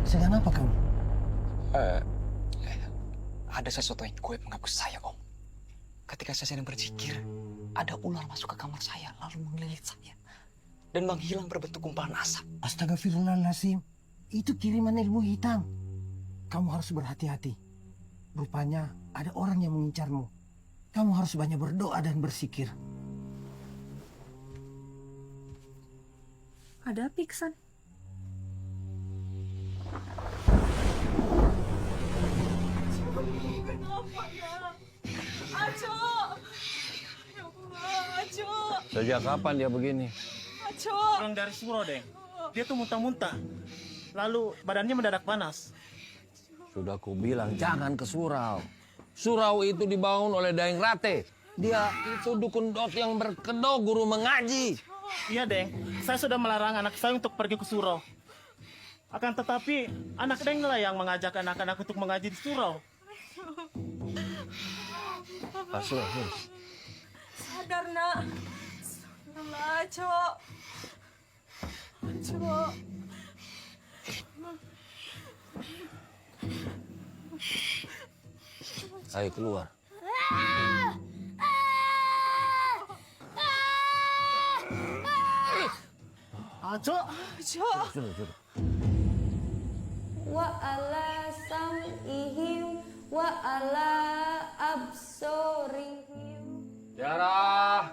sedang apa kamu? Ada sesuatu yang gue mengganggu saya, Om. Ketika saya sedang berzikir, ada ular masuk ke kamar saya, lalu mengelilit saya. Dan menghilang berbentuk gumpalan asap. Astagfirullahaladzim, itu kiriman ilmu hitam. Kamu harus berhati-hati. Rupanya ada orang yang mengincarmu. Kamu harus banyak berdoa dan berzikir. Ada apa, Iksan? Kenapa ya? Aco! Ya Allah, Aco! Sejak kapan dia begini? Aco! Orang dari Suro, Deng. Dia tuh muntah-muntah. Lalu badannya mendadak panas. Sudah kubilang jangan ke surau. Surau itu dibangun oleh Daeng Rate. Dia itu dukun dot yang berkedok guru mengaji. Iya, Deng. Saya sudah melarang anak saya untuk pergi ke surau. Akan tetapi, anak Deng lah yang mengajak anak-anak untuk mengaji di surau. Asul. Sadar, Nak. Sadarlah, Aco. Aco. Ayo keluar. Aco. Aco. Wa ala sam'ihim wa ala absorihim. Tiara!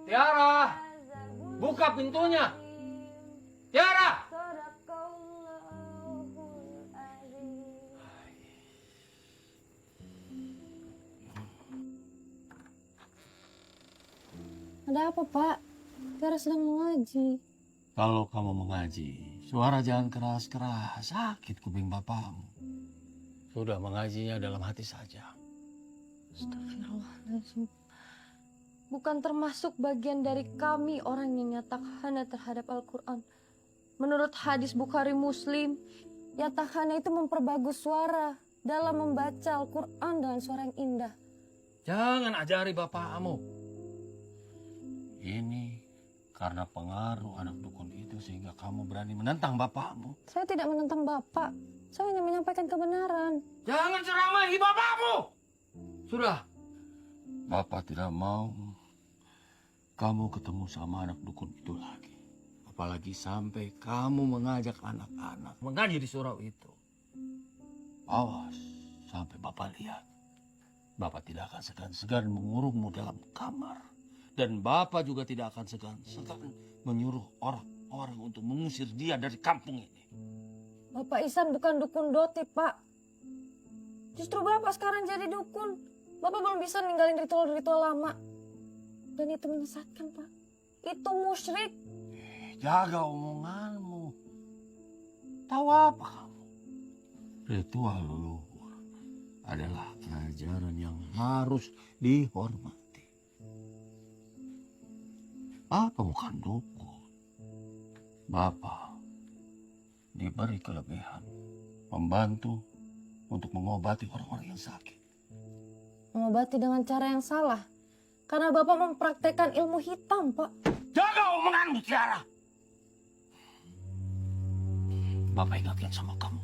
Tiara! Buka pintunya! Tiara! Ada apa, Pak? Tiara sedang mengaji. Kalau kamu mengaji, suara jangan keras-keras, sakit kuping bapakmu. Sudah mengajinya dalam hati saja. Astagfirullahaladzim. bukan termasuk bagian dari kami orang yang yatakhana terhadap Al-Quran. Menurut hadis Bukhari Muslim, yatakhana itu memperbagus suara dalam membaca Al-Quran dengan suara yang indah. Jangan ajari bapakmu. Ini karena pengaruh anak dukun itu sehingga kamu berani menentang bapakmu. Saya tidak menentang Bapak, saya hanya menyampaikan kebenaran. Jangan ceramahi bapakmu. Sudah. Bapak tidak mau kamu ketemu sama anak dukun itu lagi. Apalagi sampai kamu mengajak anak-anak mengaji di surau itu. Awas sampai Bapak lihat. Bapak tidak akan segan-segan mengurungmu dalam kamar. Dan Bapak juga tidak akan segan-segan menyuruh orang-orang untuk mengusir dia dari kampung ini. Bapak Ihsan bukan dukun Doti, Pak. Justru Bapak sekarang jadi dukun. Bapak belum bisa ninggalin ritual-ritual lama. Dan itu menyesatkan, Pak. Itu musyrik. Jaga omonganmu. Tahu apa kamu? Ritual leluhur adalah ajaran yang harus dihormati. Bapak bukan dukun. Bapak diberi kelebihan membantu untuk mengobati orang-orang yang sakit. Mengobati dengan cara yang salah. Karena Bapak mempraktekkan ilmu hitam, Pak. Jaga omonganmu, Tiara. Bapak ingatkan sama kamu.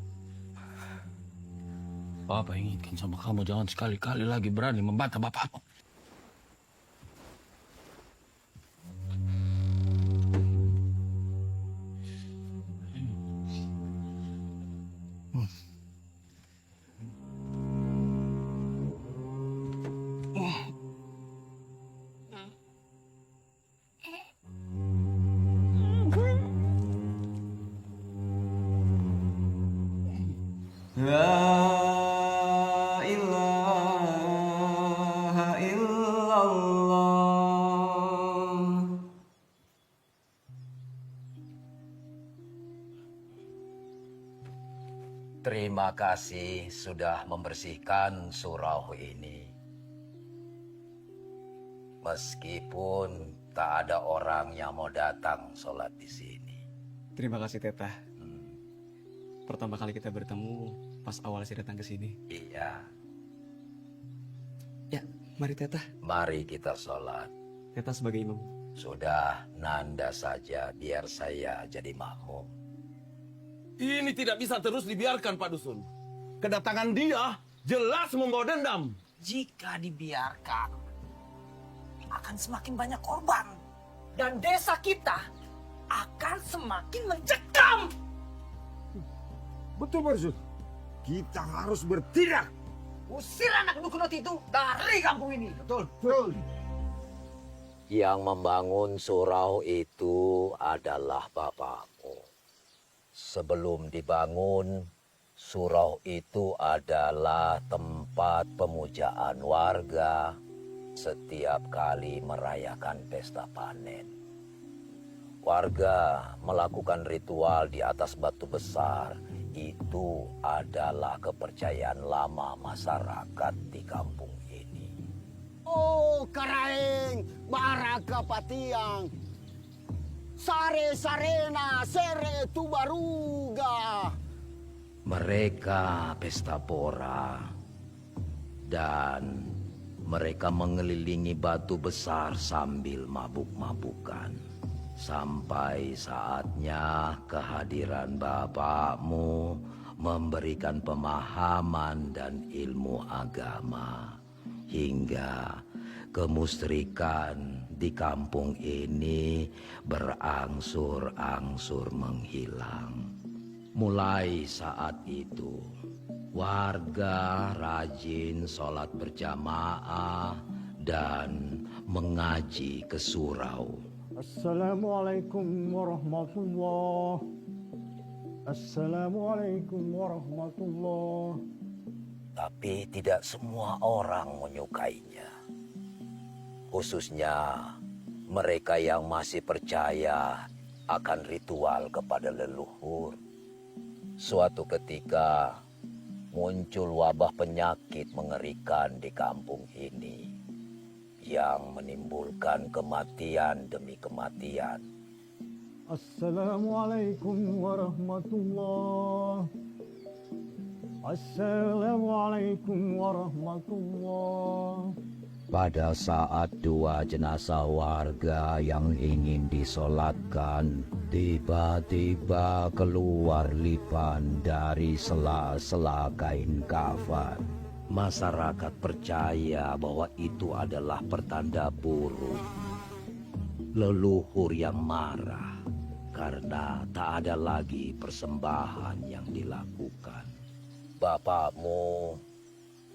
Bapak ingatkan sama kamu, jangan sekali-kali lagi berani membantah bapakmu. La ilaha illallah. Terima kasih sudah membersihkan surau ini. Meskipun tak ada orang yang mau datang sholat di sini. Terima kasih, Tetah. Pertama kali kita bertemu pas awal saya datang ke sini. Iya. Ya, mari Tetah. Mari kita sholat. Tetah sebagai imam. Sudah, Nanda saja biar saya jadi makmum. Ini tidak bisa terus dibiarkan, Pak Dusun. Kedatangan dia jelas membawa dendam. Jika dibiarkan, akan semakin banyak korban. Dan desa kita akan semakin mencekam. Betul, Pak Dusun. Kita harus bertindak. Usir anak dukun itu dari kampung ini. Betul. Yang membangun surau itu adalah bapakmu. Sebelum dibangun, surau itu adalah tempat pemujaan warga setiap kali merayakan pesta panen. Warga melakukan ritual di atas batu besar. Itu adalah kepercayaan lama masyarakat di kampung ini. Oh, Karaeng, Baraka Patiang, Sare Sarena, Sere Tubaruga. Mereka pesta pora dan mereka mengelilingi batu besar sambil mabuk-mabukan. Sampai saatnya kehadiran bapakmu memberikan pemahaman dan ilmu agama. Hingga kemusyrikan di kampung ini berangsur-angsur menghilang. Mulai saat itu, warga rajin sholat berjamaah dan mengaji ke surau. Assalamualaikum warahmatullah. Assalamualaikum warahmatullah. Tapi tidak semua orang menyukainya. Khususnya mereka yang masih percaya akan ritual kepada leluhur. Suatu ketika muncul wabah penyakit mengerikan di kampung ini, yang menimbulkan kematian demi kematian. Assalamualaikum warahmatullah. Assalamualaikum warahmatullah. Pada saat dua jenazah warga yang ingin disolatkan tiba-tiba keluar lipan dari sela-sela kain kafan. Masyarakat percaya bahwa itu adalah pertanda buruk. Leluhur yang marah karena tak ada lagi persembahan yang dilakukan. Bapakmu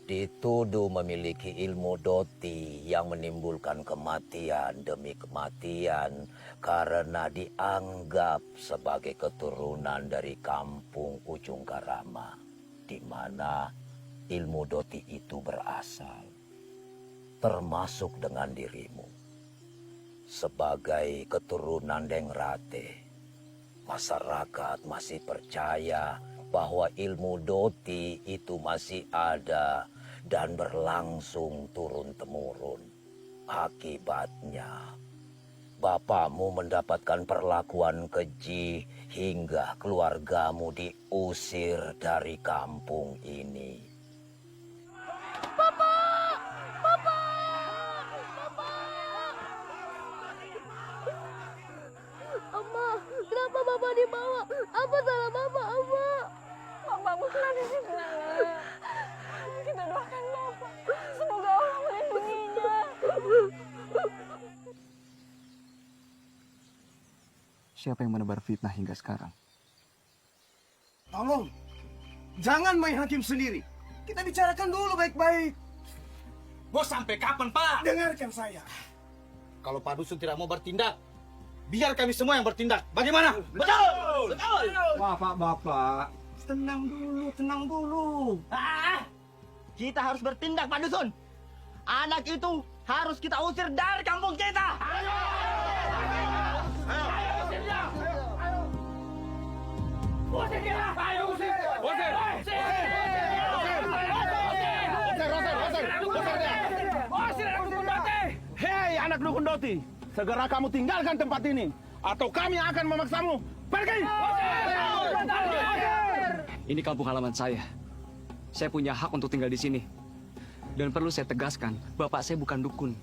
dituduh memiliki ilmu doti yang menimbulkan kematian demi kematian karena dianggap sebagai keturunan dari kampung Ujung Karama, di mana ilmu doti itu berasal, termasuk dengan dirimu. Sebagai keturunan Dengrate, masyarakat masih percaya bahwa ilmu doti itu masih ada dan berlangsung turun-temurun. Akibatnya, bapakmu mendapatkan perlakuan keji hingga keluargamu diusir dari kampung ini. Amma, kenapa Bapak dibawa? Apa salah Bapak, Amma? Bapak bukan di sini. Kita doakan Bapak. Semoga Allah melindunginya. Siapa yang menebar fitnah hingga sekarang? Tolong, jangan main hakim sendiri. Kita bicarakan dulu baik-baik. Bos, sampai kapan, Pak? Dengarkan saya. Kalau Pak Dusun tidak mau bertindak, biar kami semua yang bertindak. Bagaimana? Betul! Bapak. Tenang dulu. Kita harus bertindak, Pak Dusun. Anak itu harus kita usir dari kampung kita. Hei anak dukun doti, segera kamu tinggalkan tempat ini, atau kami akan memaksamu pergi. Ini kampung halaman saya. Saya punya hak untuk tinggal di sini. Dan perlu saya tegaskan, bapak saya bukan dukun.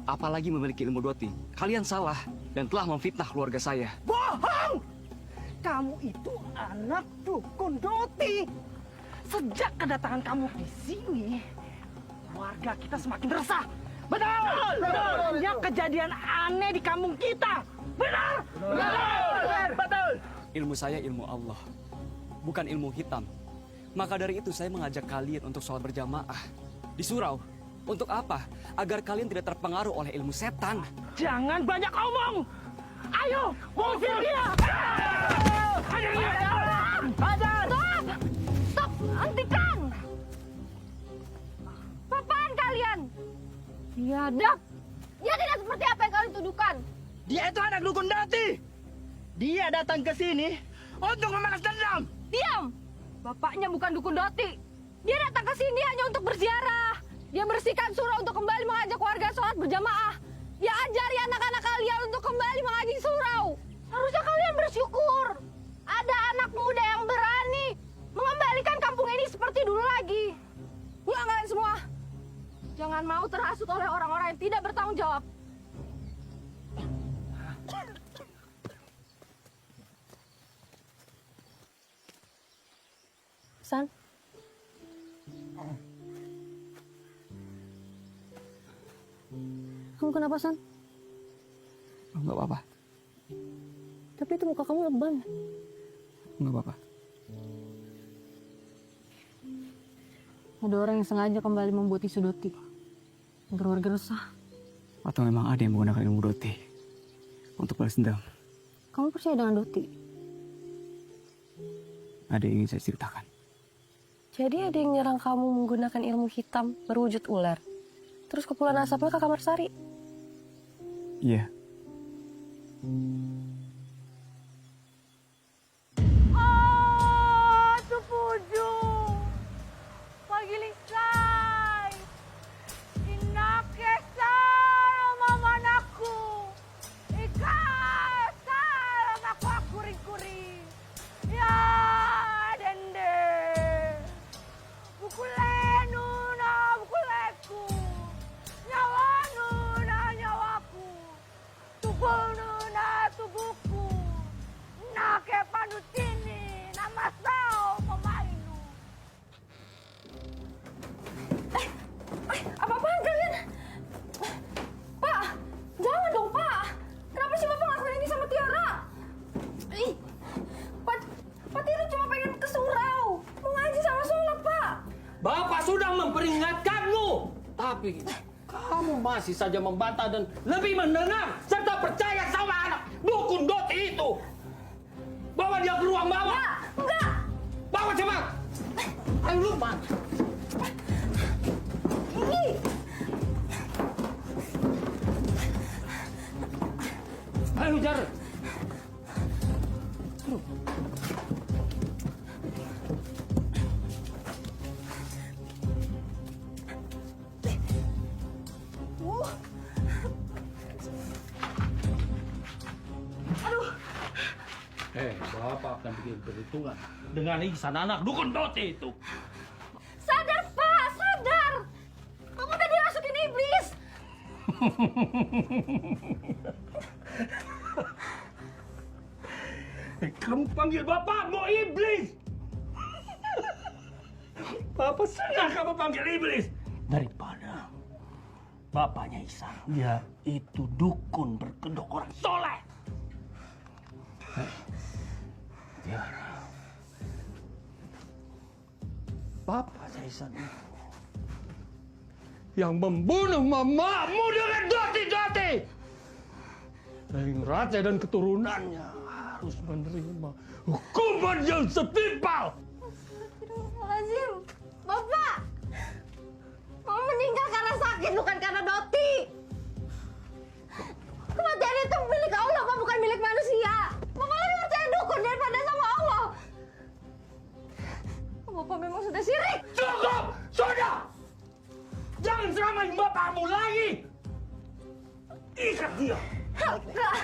Apalagi memiliki ilmu doti. Kalian salah dan telah memfitnah keluarga saya. Bohong! Kamu itu anak dukun doti. Sejak kedatangan kamu di sini, warga kita semakin resah. Benar! Banyak kejadian aneh di kampung kita. Benar! Betul! Ilmu saya ilmu Allah, bukan ilmu hitam. Maka dari itu saya mengajak kalian untuk sholat berjamaah di surau. Untuk apa? Agar kalian tidak terpengaruh oleh ilmu setan. Jangan banyak omong. Ayo, usir dia. Stop! Hentikan! Apaan kalian? Biadab! Dia tidak seperti apa yang kalian tuduhkan. Dia itu anak dukun doti. Dia datang ke sini untuk membalas dendam. Diam! Bapaknya bukan dukun doti. Dia datang ke sini hanya untuk berziarah. Dia bersihkan surau untuk kembali mengajak warga sholat berjamaah. Dia ajari anak-anak kalian untuk kembali mengaji surau. Harusnya kalian bersyukur. Ada anak muda yang berani mengembalikan kampung ini seperti dulu lagi. Pulang kalian semua. Jangan mau terhasut oleh orang-orang yang tidak bertanggung jawab. San? Kamu kenapa, San? Enggak apa-apa. Tapi itu muka kamu lebam. Enggak apa-apa. Ada orang yang sengaja kembali membuat isu doti. Agar warga resah. Atau memang ada yang menggunakan ilmu doti untuk balas dendam? Kamu percaya dengan doti? Ada yang ingin saya ceritakan. Jadi ada yang nyerang kamu menggunakan ilmu hitam berwujud ular. Terus kepulan asapnya ke kamar Sari. Iya. Oh, sepuju. Pagilisay. Inakesay. Tapi kamu masih saja membantah dan lebih mendengar serta percaya sama anak dukun Doti itu. Bawa dia ke ruang bawah. Enggak. Bawa cepat. Ayo Lukman. Ayo Jar. Bapak akan bikin perhitungan dengan Ihsan anak dukun Doti itu. Sadar, Pak, sadar. Kamu udah dirasukin iblis. Kamu panggil bapakmu iblis. Bapak senang kamu panggil iblis daripada bapaknya Ihsan. Dia itu dukun berkedok orang soleh. Tiara, bapaknya Ihsan itu yang membunuh mamamu dengan Doti-Doti. Rate dan keturunannya harus menerima hukuman yang setimpal. Astagfirullahaladzim. Bapak, mau meninggal karena sakit, bukan karena Doti. Kematian itu milik Allah, Pak, bukan milik manusia. Bapak lebih percaya dukun daripada sama Allah. Bapak memang sudah syirik. Cukup! Sudah! Jangan seramain bapakmu lagi! Ikat dia! Enggak.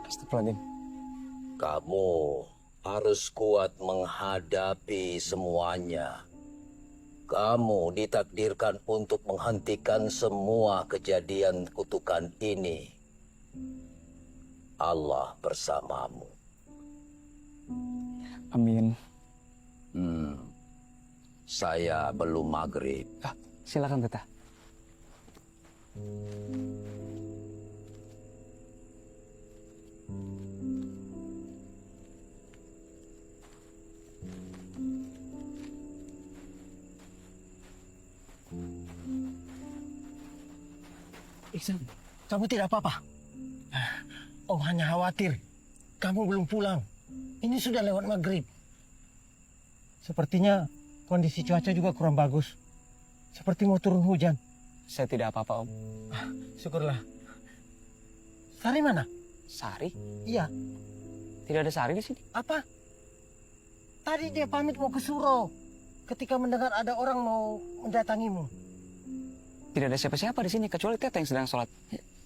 Astagfirullahaladzim. Kamu harus kuat menghadapi semuanya. Kamu ditakdirkan untuk menghentikan semua kejadian kutukan ini. Allah bersamamu. Amin. Saya belum maghrib. Silakan, Teta. Ihsan, kamu tidak apa-apa? Om hanya khawatir. Kamu belum pulang. Ini sudah lewat maghrib. Sepertinya kondisi cuaca juga kurang bagus. Seperti mau turun hujan. Saya tidak apa-apa, Om. Syukurlah. Sari mana? Sari? Iya. Tidak ada Sari di sini. Apa? Tadi dia pamit mau ke Suro. Ketika mendengar ada orang mau mendatangimu. Tidak ada siapa-siapa di sini kecuali Teta yang sedang sholat.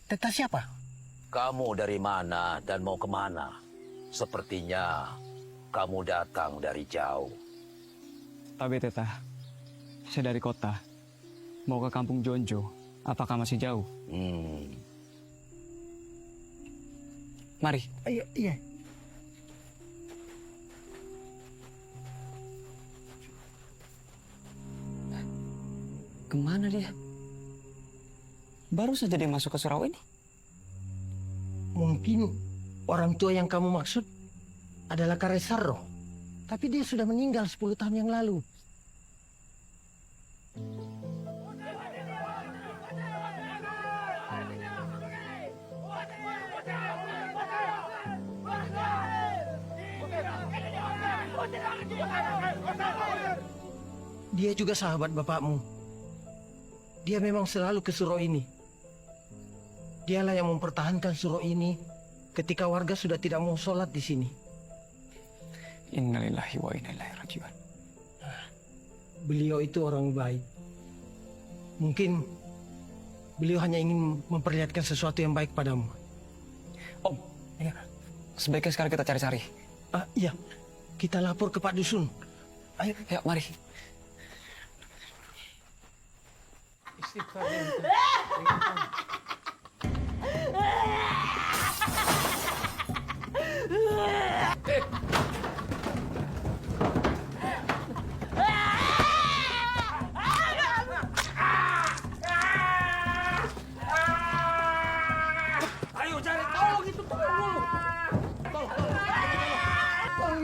Teta siapa? Kamu dari mana dan mau kemana? Sepertinya kamu datang dari jauh. Tabe, Teta. Saya dari kota. Mau ke kampung Jonjo. Apakah masih jauh? Mari. Iya. Kemana dia? Baru saja dia masuk ke surau ini. Mungkin orang tua yang kamu maksud adalah Karesaro. Tapi dia sudah meninggal 10 tahun yang lalu. Dia juga sahabat bapakmu. Dia memang selalu ke surau ini. Dialah yang mempertahankan surau ini ketika warga sudah tidak mau sholat di sini. Innalillahi wa inna ilaihi raji'un. Beliau itu orang baik. Mungkin beliau hanya ingin memperlihatkan sesuatu yang baik padamu. Om, ya. Sebaiknya sekarang kita cari-cari. Iya, kita lapor ke Pak Dusun. Ayo, ya, mari.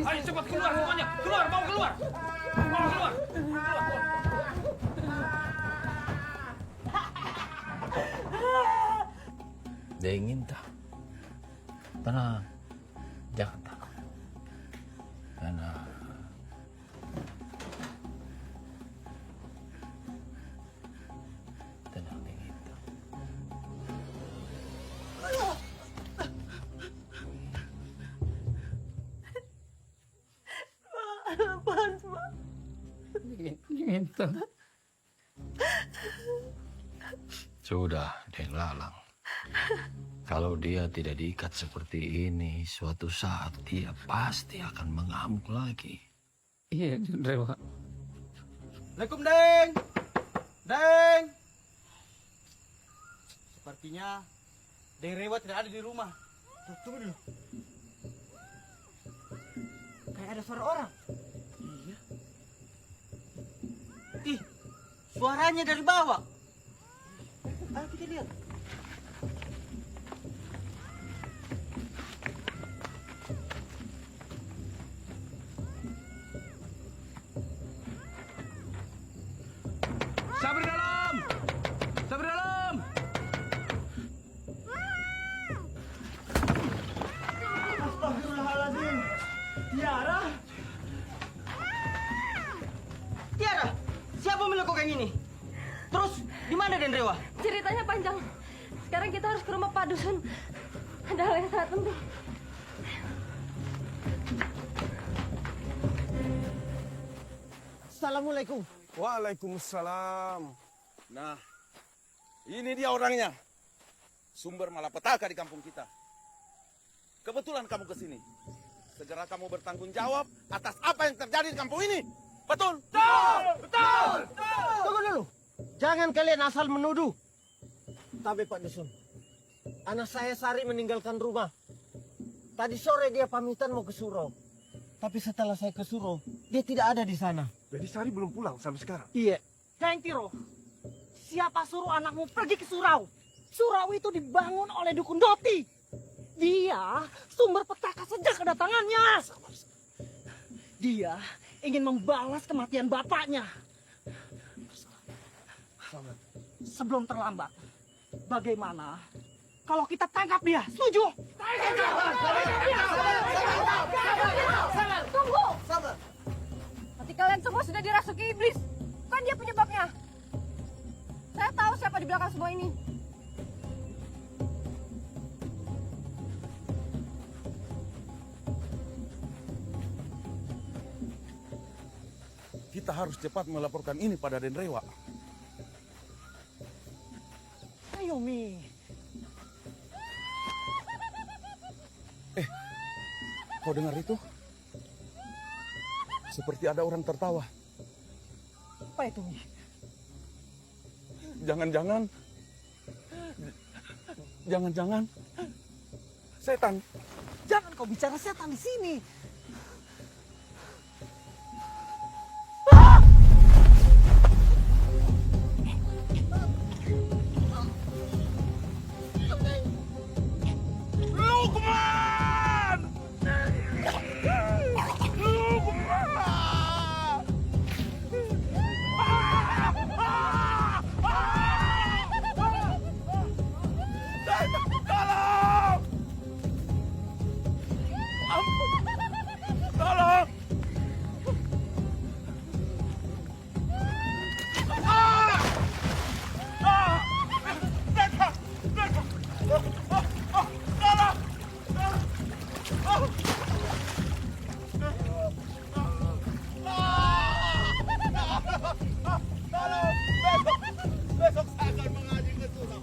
Ayo cepat keluar semuanya. Keluar, mau keluar. Mau keluar. Dia ingin tak? Tenang. Jangan takut. Tenang. Tenang, ingin tak? Apaan, Pak? Ingin tak? Sudah, Deng Lalang. Kalau dia tidak diikat seperti ini, suatu saat dia pasti akan mengamuk lagi. Iya, Rewa. Assalamualaikum, Deng. Deng. Sepertinya Deng Rewa tidak ada di rumah. Tunggu dulu. Kayak ada suara orang. Iya. Ih, suaranya dari bawah. Ayo kita lihat. Sabri dalam! Sabri dalam! Astagfirullahaladzim. Tiara? Tiara, siapa melakukan ini? Terus, di mana Den Rewa? Ceritanya panjang. Sekarang kita harus ke rumah Pak Dusun. Ada hal yang sangat penting. Assalamualaikum. Waalaikumsalam. Nah, ini dia orangnya. Sumber malapetaka di kampung kita. Kebetulan kamu ke sini. Segera kamu bertanggung jawab atas apa yang terjadi di kampung ini. Betul? Betul! Betul! Tunggu dulu. Jangan kalian asal menuduh. Tapi Pak Dusun, anak saya Sari meninggalkan rumah. Tadi sore dia pamitan mau ke surau. Tapi setelah saya ke surau, dia tidak ada di sana. Jadi Sari belum pulang sampai sekarang? Iya. Deng Tiro, siapa suruh anakmu pergi ke surau? Surau itu dibangun oleh Dukun Doti. Dia sumber petaka sejak kedatangannya. Dia ingin membalas kematian bapaknya. Sebelum terlambat, bagaimana kalau kita tangkap dia? Setuju? Tunggu! Nanti kalian semua sudah dirasuki iblis. Bukan dia penyebabnya. Saya tahu siapa di belakang semua ini. Kita harus cepat melaporkan ini pada Den Rewa. Ayo, Mi. Kau dengar itu? Seperti ada orang tertawa. Apa itu, Mi? Jangan-jangan setan. Jangan kau bicara setan di sini. Lukman! Tolong! Besok saya akan mengaji ke surau.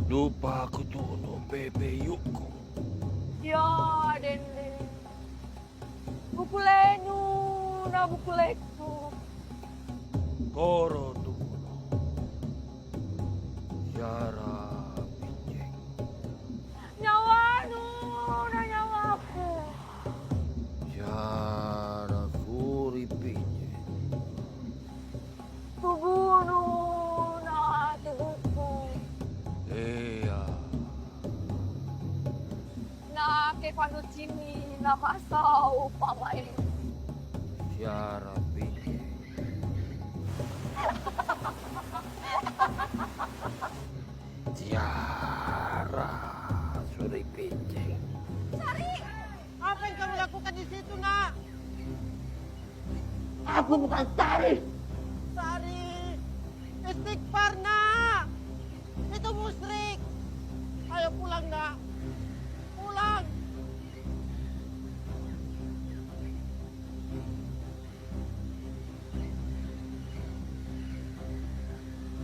lupa aku tuh no bebe yuko. Ya, Dende. Bukulenu, na bukuleku. Koro duno. Yara pinjeng. Nyawanu, na nyawaku. Yara suri pinjeng. Tubuhnu, na tubuhku. Iya. Na kefanu cini, na masau pamai. Yara pinjeng. Tiara suri pinjeng. Sari, apa yang kamu lakukan di situ, nak? Aku bukan Sari. Sari, istighfar, nak. Itu musyrik. Ayo pulang, nak. Pulang.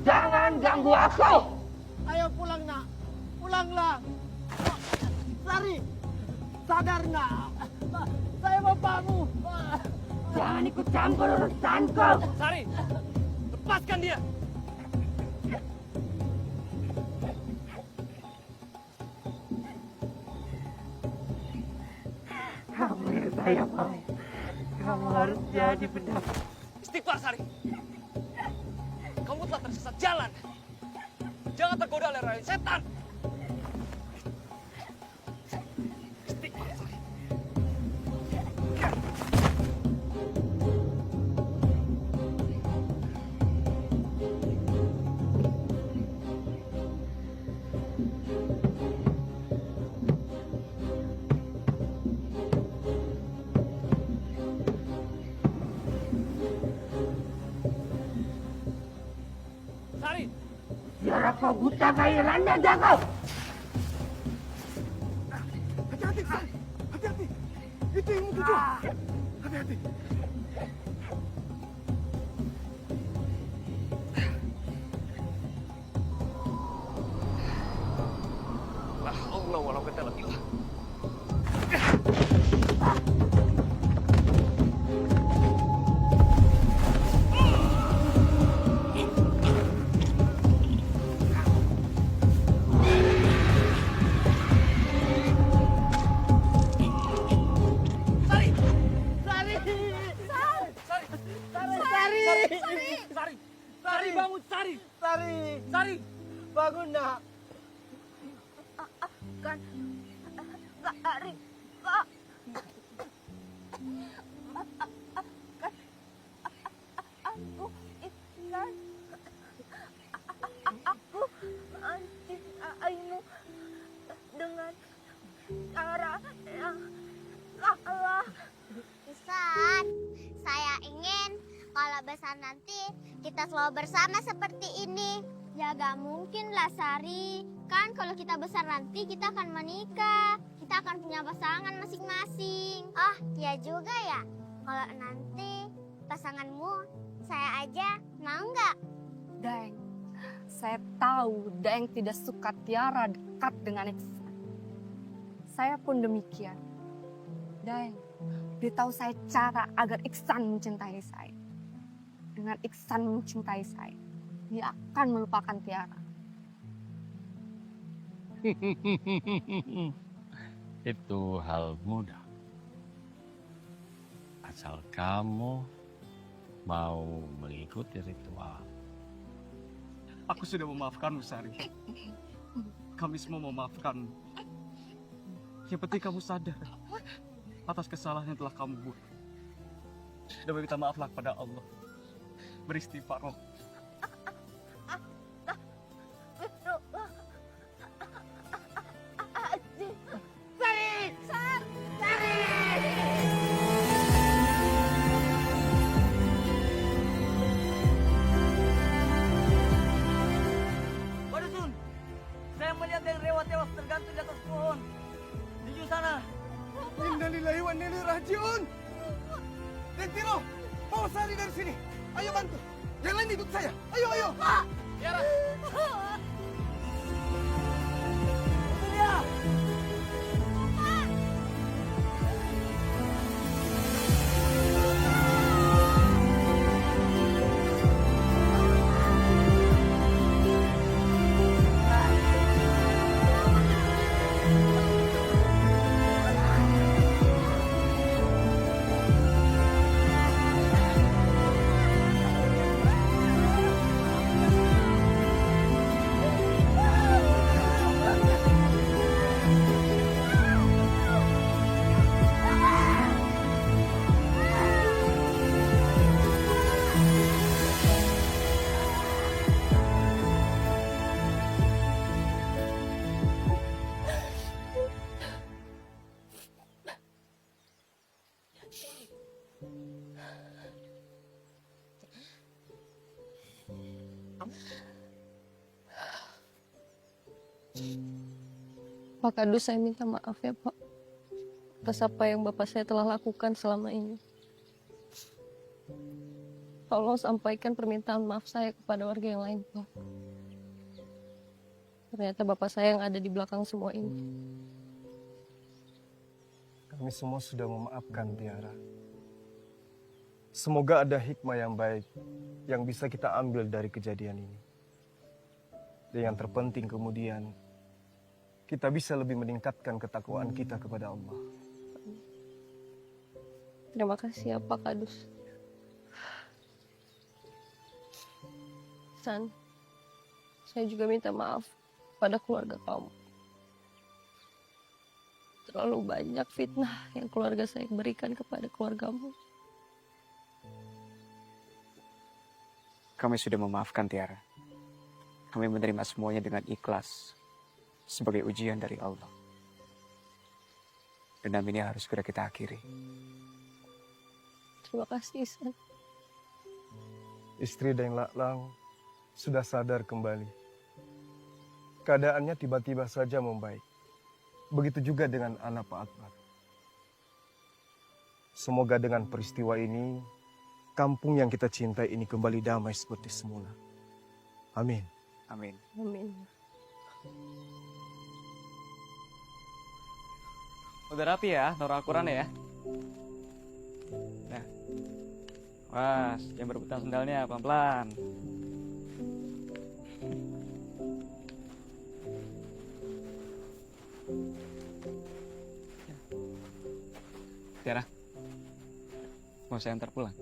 Jangan ganggu aku. Ayo pulang, nak. Pulanglah. Sari, sadar, nak. Saya bapakmu. Jangan ikut campur urusanku. Sari, lepaskan dia. Kamu yang saya mau. Kamu harus jadi benar. Istighfar, Sari. Kamu telah tersesat jalan. Jangan tergoda oleh rayu setan. Istighfar, Sari. Sari, Biar apa buta kayak Randa jago. Hati-hati, Sari. Hati-hati. Itu ilmu tujuan. Hati-hati. lah Allah walau kata lagi lah. Sari, bangun, Sari. Sari, bangun, nak. Kan, Sari, Kak. Aku Ihsan. Aku mencintaimu dengan cara yang salah. Ihsan, saya ingin kalau besar nanti kita selalu bersama seperti ini. Ya gak mungkin lah, Sari. Kan kalau kita besar nanti kita akan menikah. Kita akan punya pasangan masing-masing. Oh, ya juga ya. Kalau nanti pasanganmu saya aja, mau nggak? Daeng, saya tahu Daeng tidak suka Tiara dekat dengan Iksan. Saya pun demikian. Daeng, beritahu saya cara agar Iksan mencintai saya. Dengan Iksan mencintai saya, dia akan melupakan Tiara. Itu hal mudah. Asal kamu mau mengikuti ritual. Aku sudah memaafkanmu, Sari. Kami semua memaafkanmu. Yang penting kamu sadar atas kesalahan yang telah kamu buat. Dan meminta maaflah kepada Allah. Beristighfar. Pak Dusun, saya melihat yang rewat tewas tergantung di atas pohon. Di ujung sana. Innalillahi wa inna ilaihi raji'un. Dan Tiro, bawa Sari dari sini. Ayo bantu. Yang lain ikut saya. Ayo, ayo. Tiara. Pak Kadus, saya minta maaf ya Pak atas apa yang Bapak saya telah lakukan selama ini. Tolong sampaikan permintaan maaf saya kepada warga yang lain, Pak. Ternyata Bapak saya yang ada di belakang semua ini. Kami semua sudah memaafkan Tiara. Semoga ada hikmah yang baik yang bisa kita ambil dari kejadian ini. Dan yang terpenting kemudian, kita bisa lebih meningkatkan ketakwaan kita kepada Allah. Terima kasih ya Pak Kadus. San, saya juga minta maaf pada keluarga kamu. Terlalu banyak fitnah yang keluarga saya berikan kepada keluargamu. Kami sudah memaafkan Tiara. Kami menerima semuanya dengan ikhlas sebagai ujian dari Allah. Dendam ini harus segera kita akhiri. Terima kasih, San. Istri Daeng Laklang sudah sadar kembali. Keadaannya tiba-tiba saja membaik. Begitu juga dengan anak Pak Akbar. Semoga dengan peristiwa ini, kampung yang kita cintai ini kembali damai seperti semula. Amin. Amin. Amin. Udah rapi ya, taruh Al-Quran ya. Nah. Was, jangan berebutan sendalnya, pelan-pelan. Tiara, mau saya antar pulang?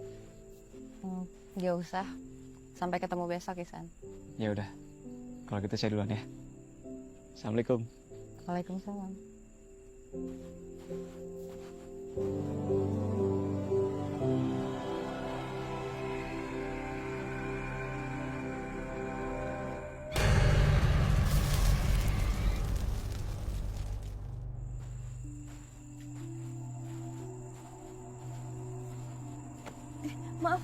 Gak usah. Sampai ketemu besok, Isan. Ya udah, kalau gitu saya duluan ya. Assalamualaikum. Waalaikumsalam. Maaf.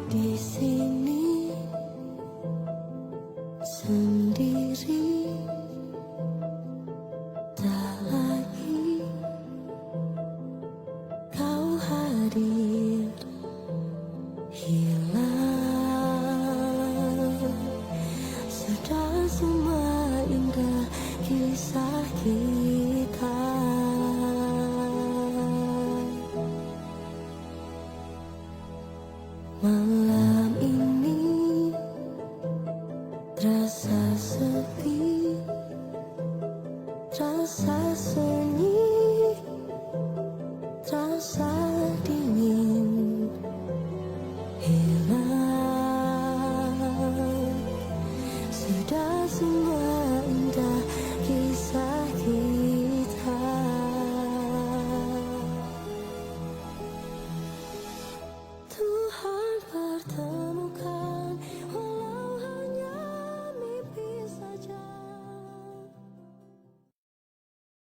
Di sini sendiri, tak lagi kau hadir, hilang sudah semua indah kisah kita.